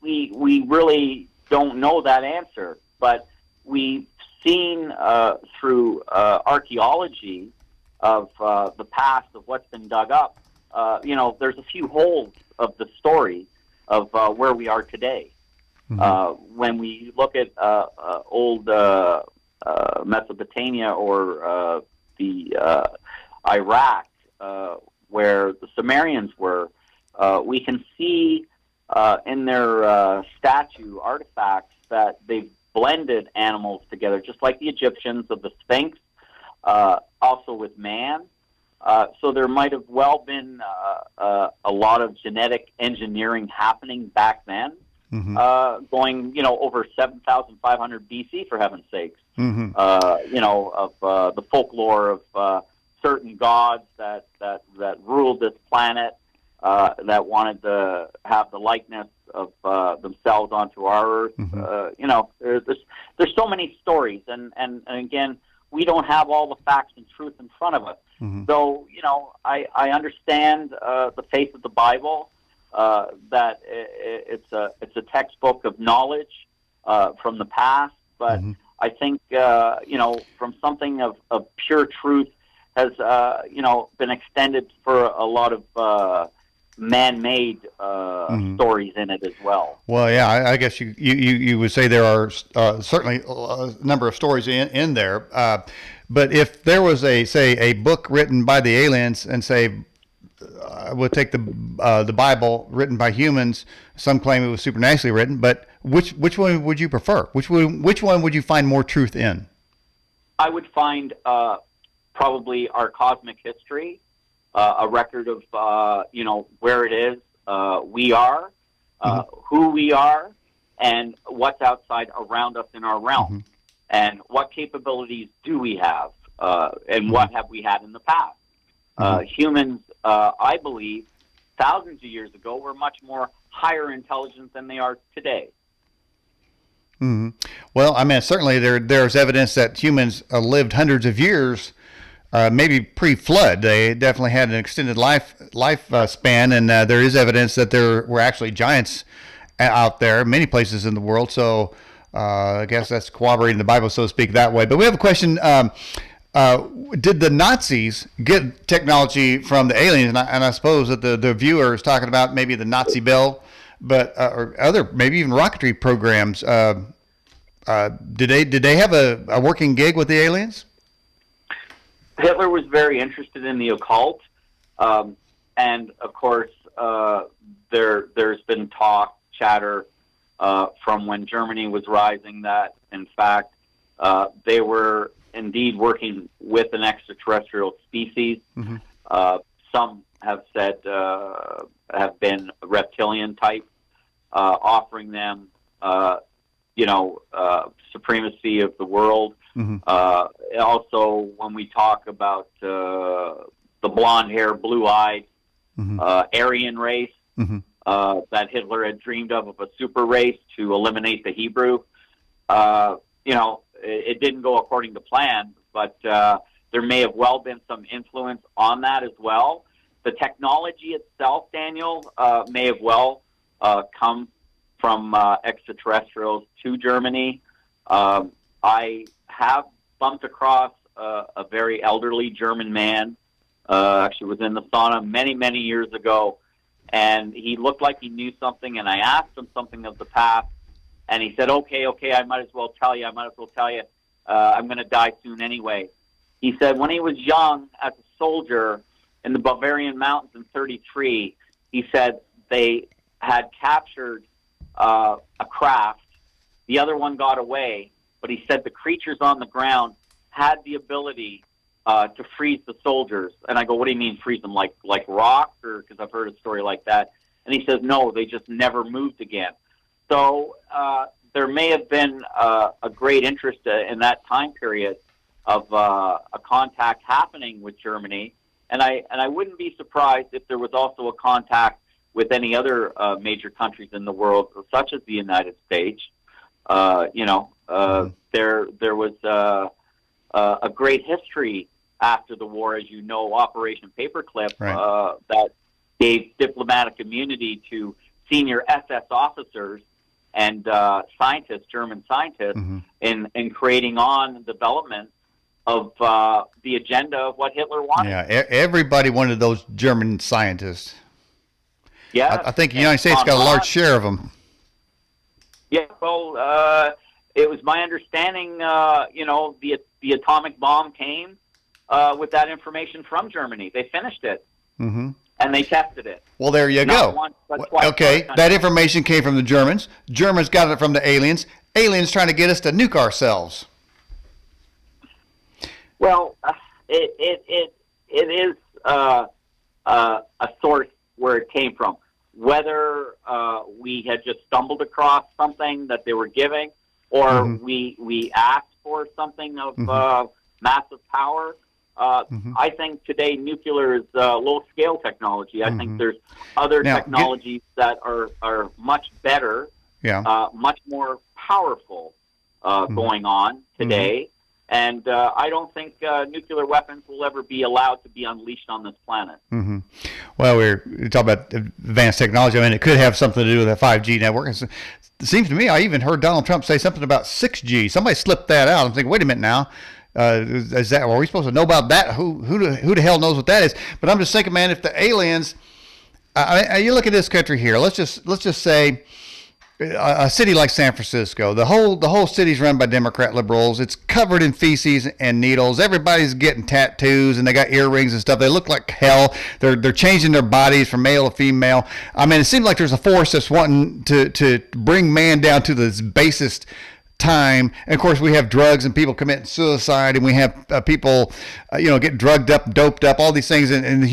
we really don't know that answer, but we've seen through archaeology of the past, of what's been dug up, there's a few holes of the story of where we are today. When we look at old Mesopotamia or the Iraq, where the Sumerians were, we can see in their statue artifacts that they've blended animals together, just like the Egyptians of the Sphinx, also with man. So there might have well been a lot of genetic engineering happening back then. Going, over 7,500 BC, for heaven's sakes. Of the folklore of certain gods that ruled this planet, that wanted to have the likeness of themselves onto our Earth. There's so many stories, and again, we don't have all the facts and truth in front of us. So, I understand the faith of the Bible. that it's a textbook of knowledge from the past, but I think from something of pure truth has been extended for a lot of man-made stories in it as well. Well, yeah, I guess you would say there are certainly a number of stories in there. But if there was a book written by the aliens and say, we'll take the Bible written by humans, some claim it was supernaturally written, but which one would you prefer? Which one would you find more truth in? I would find probably our cosmic history, a record of where it is we are, who we are, and what's outside around us in our realm, and what capabilities do we have, and what have we had in the past. Humans, I believe, thousands of years ago, were much more higher intelligence than they are today. Well, I mean, certainly there's evidence that humans lived hundreds of years. Maybe pre-flood, they definitely had an extended life span, and there is evidence that there were actually giants out there, many places in the world. So I guess that's corroborating the Bible, so to speak, that way. But we have a question: did the Nazis get technology from the aliens? And I suppose that the viewer is talking about maybe the Nazi Bell, but or other maybe even rocketry programs. Did they have a working gig with the aliens? Hitler was very interested in the occult, and of course, there's been chatter from when Germany was rising that, in fact, they were indeed working with an extraterrestrial species. Some have said have been reptilian type, offering them, supremacy of the world. Also, when we talk about the blonde hair, blue eyed Aryan race that Hitler had dreamed of a super race to eliminate the Hebrew, it didn't go according to plan, but there may have well been some influence on that as well. The technology itself, Daniel, may have well come from extraterrestrials to Germany. I have bumped across a very elderly German man, actually was in the sauna many, many years ago, and he looked like he knew something, and I asked him something of the past, and he said, okay, I might as well tell you, I'm going to die soon anyway. He said when he was young as a soldier in the Bavarian mountains in 1933, he said they had captured a craft, the other one got away, but he said the creatures on the ground had the ability to freeze the soldiers. And I go, what do you mean freeze them, like rocks? Or because I've heard a story like that. And he says, no, they just never moved again. So there may have been a great interest in that time period of a contact happening with Germany. And I wouldn't be surprised if there was also a contact with any other major countries in the world, such as the United States. There was a great history after the war, as you know, Operation Paperclip, that gave diplomatic immunity to senior SS officers and scientists, German scientists, in creating on development of the agenda of what Hitler wanted. Yeah, everybody wanted those German scientists. Yeah, I think the United States got a large share of them. Yeah, well, it was my understanding, the atomic bomb came with that information from Germany. They finished it, and they tested it. Well, there you go. Once, but twice. Okay, that information came from the Germans. Germans got it from the aliens. Aliens trying to get us to nuke ourselves. Well, it is a source where it came from. Whether we had just stumbled across something that they were giving, or we asked for something of massive power. I think today nuclear is low-scale technology. I think there's other technologies that are much better, much more powerful going on today. And I don't think nuclear weapons will ever be allowed to be unleashed on this planet. Mm-hmm. Well, we're talking about advanced technology. I mean, it could have something to do with that 5G network. It seems to me, I even heard Donald Trump say something about 6G. Somebody slipped that out. I'm thinking, wait a minute now. Is that, are we supposed to know about that? Who the hell knows what that is? But I'm just thinking, man, if the aliens, you look at this country here. Let's just say a city like San Francisco. The whole city's run by Democrat liberals. It's covered in feces and needles. Everybody's getting tattoos and they got earrings and stuff. They look like hell. They're changing their bodies from male to female. I mean, it seems like there's a force that's wanting to bring man down to this basest time. And of course, we have drugs and people committing suicide, and we have people, get drugged up, doped up, all these things. And the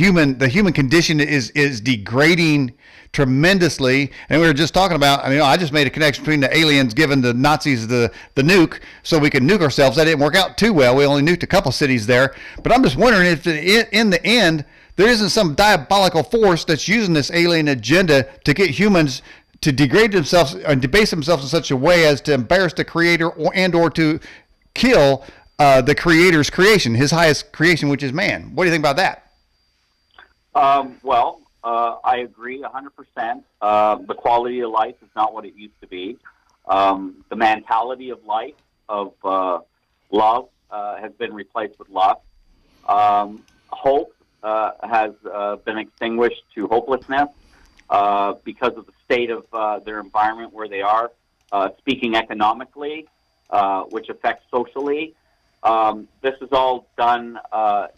human condition is degrading tremendously. And we were just talking about, I just made a connection between the aliens giving the Nazis the nuke so we can nuke ourselves. That didn't work out too well. We only nuked a couple cities there. But I'm just wondering if in the end, there isn't some diabolical force that's using this alien agenda to get humans to degrade themselves and debase themselves in such a way as to embarrass the creator or to kill the creator's creation, his highest creation, which is man. What do you think about that? I agree 100%. The quality of life is not what it used to be. The mentality of life, of love, has been replaced with lust. Hope has been extinguished to hopelessness because of the state of their environment where they are, speaking economically, which affects socially. This is all done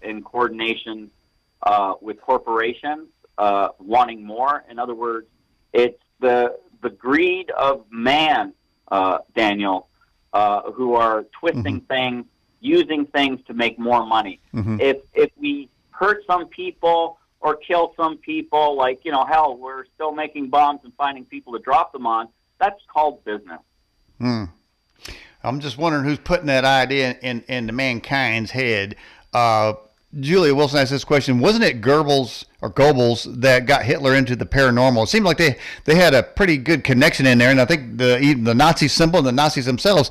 in coordination with corporations wanting more. In other words, it's the greed of man, Daniel, who are twisting things, using things to make more money. If we hurt some people or kill some people, like, hell, we're still making bombs and finding people to drop them on, that's called business. I'm just wondering who's putting that idea into mankind's head. Julia Wilson asked this question: wasn't it Goebbels that got Hitler into the paranormal? It seemed like they had a pretty good connection in there, and I think even the Nazi symbol and the Nazis themselves,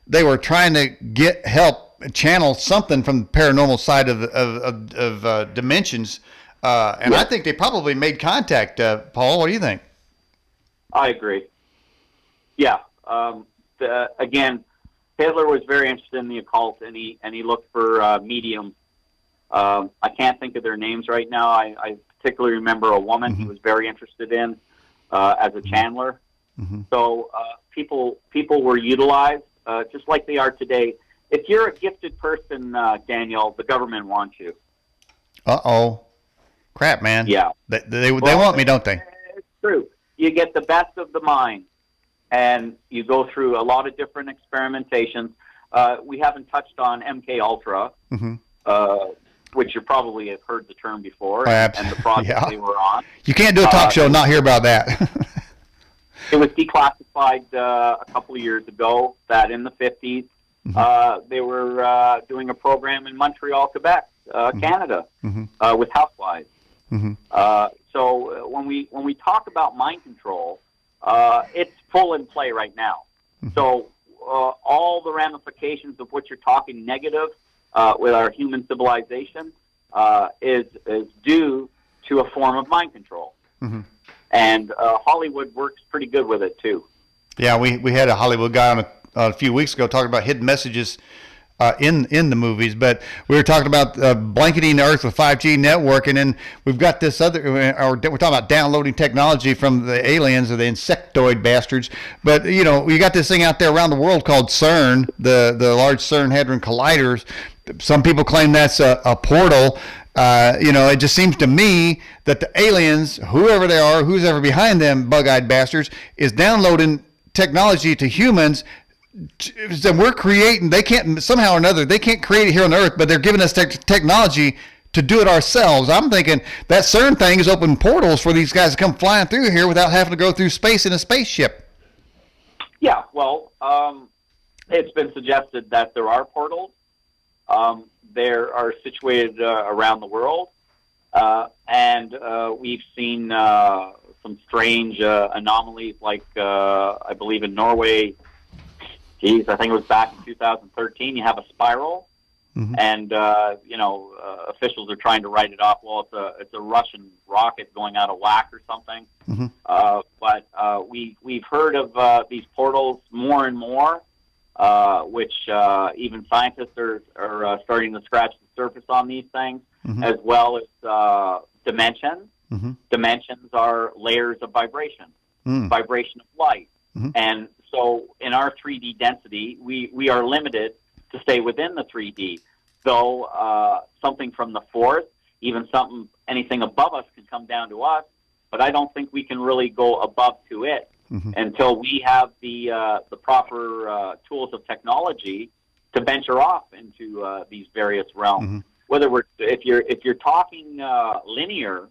they were trying to get help channel something from the paranormal side of dimensions. And I think they probably made contact. Paul, what do you think? I agree. Yeah. Again, Hitler was very interested in the occult, and he looked for mediums. I can't think of their names right now. I particularly remember a woman he was very interested in as a channeler. So people were utilized just like they are today. If you're a gifted person, Daniel, the government wants you. Uh-oh. Crap, man. Yeah. They want me, don't they? It's true. You get the best of the mind, and you go through a lot of different experimentations. We haven't touched on MK Ultra, which you probably have heard the term before, and the project they were on. You can't do a talk show and not hear about that. It was declassified a couple of years ago that in the 50s, they were doing a program in Montreal, Quebec, Canada, with housewives. So when we talk about mind control, it's full in play right now. So all the ramifications of what you're talking negative with our human civilization is due to a form of mind control. And Hollywood works pretty good with it too. Yeah, we had a Hollywood guy on a few weeks ago talking about hidden messages in the movies, but we were talking about blanketing the Earth with 5G network, and then we've got this other, we're talking about downloading technology from the aliens or the insectoid bastards. But you got this thing out there around the world called CERN, the Large CERN Hadron Colliders. Some people claim that's a portal. It just seems to me that the aliens, whoever they are, who's ever behind them bug-eyed bastards, is downloading technology to humans. So we're creating, they can't, somehow or another, they can't create it here on Earth, but they're giving us technology to do it ourselves. I'm thinking that CERN thing is open portals for these guys to come flying through here without having to go through space in a spaceship. Yeah, well, it's been suggested that there are portals. There are situated around the world, and we've seen some strange anomalies, like I believe in Norway, geez, I think it was back in 2013. You have a spiral, and officials are trying to write it off. Well, it's a Russian rocket going out of whack or something. But we've heard of these portals more and more, which even scientists are starting to scratch the surface on these things, as well as dimensions. Dimensions are layers of vibration, vibration of light. And so in our 3D density, we are limited to stay within the 3D. Though something from the fourth, anything above us can come down to us, but I don't think we can really go above to it until we have the proper tools of technology to venture off into these various realms. Whether if you're talking linear,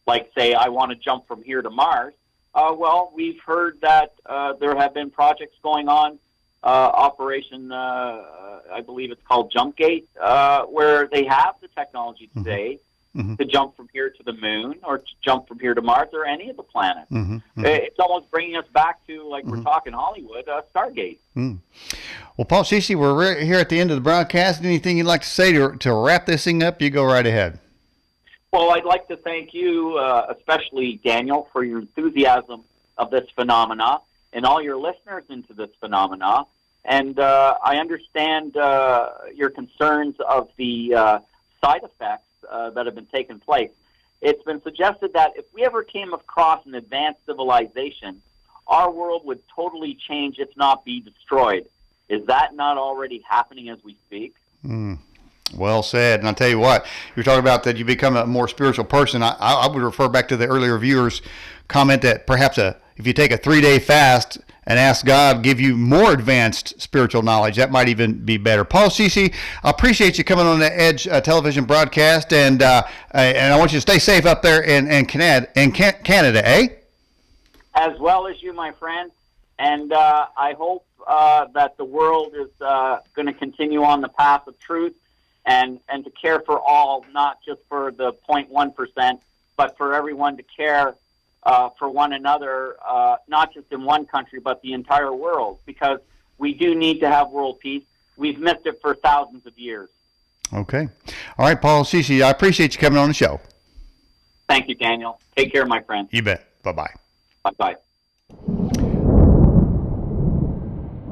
like say I want to jump from here to Mars, well, we've heard that there have been projects going on, Operation, I believe it's called Jump Gate, where they have the technology today to jump from here to the moon or to jump from here to Mars or any of the planets. It's almost bringing us back to, like we're talking Hollywood, Stargate. Well, Paul Cece, we're here at the end of the broadcast. Anything you'd like to say to wrap this thing up? You go right ahead. Well, I'd like to thank you, especially Daniel, for your enthusiasm of this phenomena and all your listeners into this phenomena. And I understand your concerns of the side effects that have been taking place. It's been suggested that if we ever came across an advanced civilization, our world would totally change, if not be destroyed. Is that not already happening as we speak? Well said. And I'll tell you what, you're talking about that you become a more spiritual person. I would refer back to the earlier viewers' comment that perhaps if you take a 3-day fast and ask God give you more advanced spiritual knowledge, that might even be better. Paul Cece, I appreciate you coming on the Edge television broadcast, and I want you to stay safe up there in Canada, eh? As well as you, my friend. And I hope that the world is going to continue on the path of truth and to care for all, not just for the 0.1%, but for everyone to care for one another, not just in one country, but the entire world, because we do need to have world peace. We've missed it for thousands of years. Okay. All right, Paul Cece, I appreciate you coming on the show. Thank you, Daniel. Take care, my friend. You bet. Bye-bye. Bye-bye.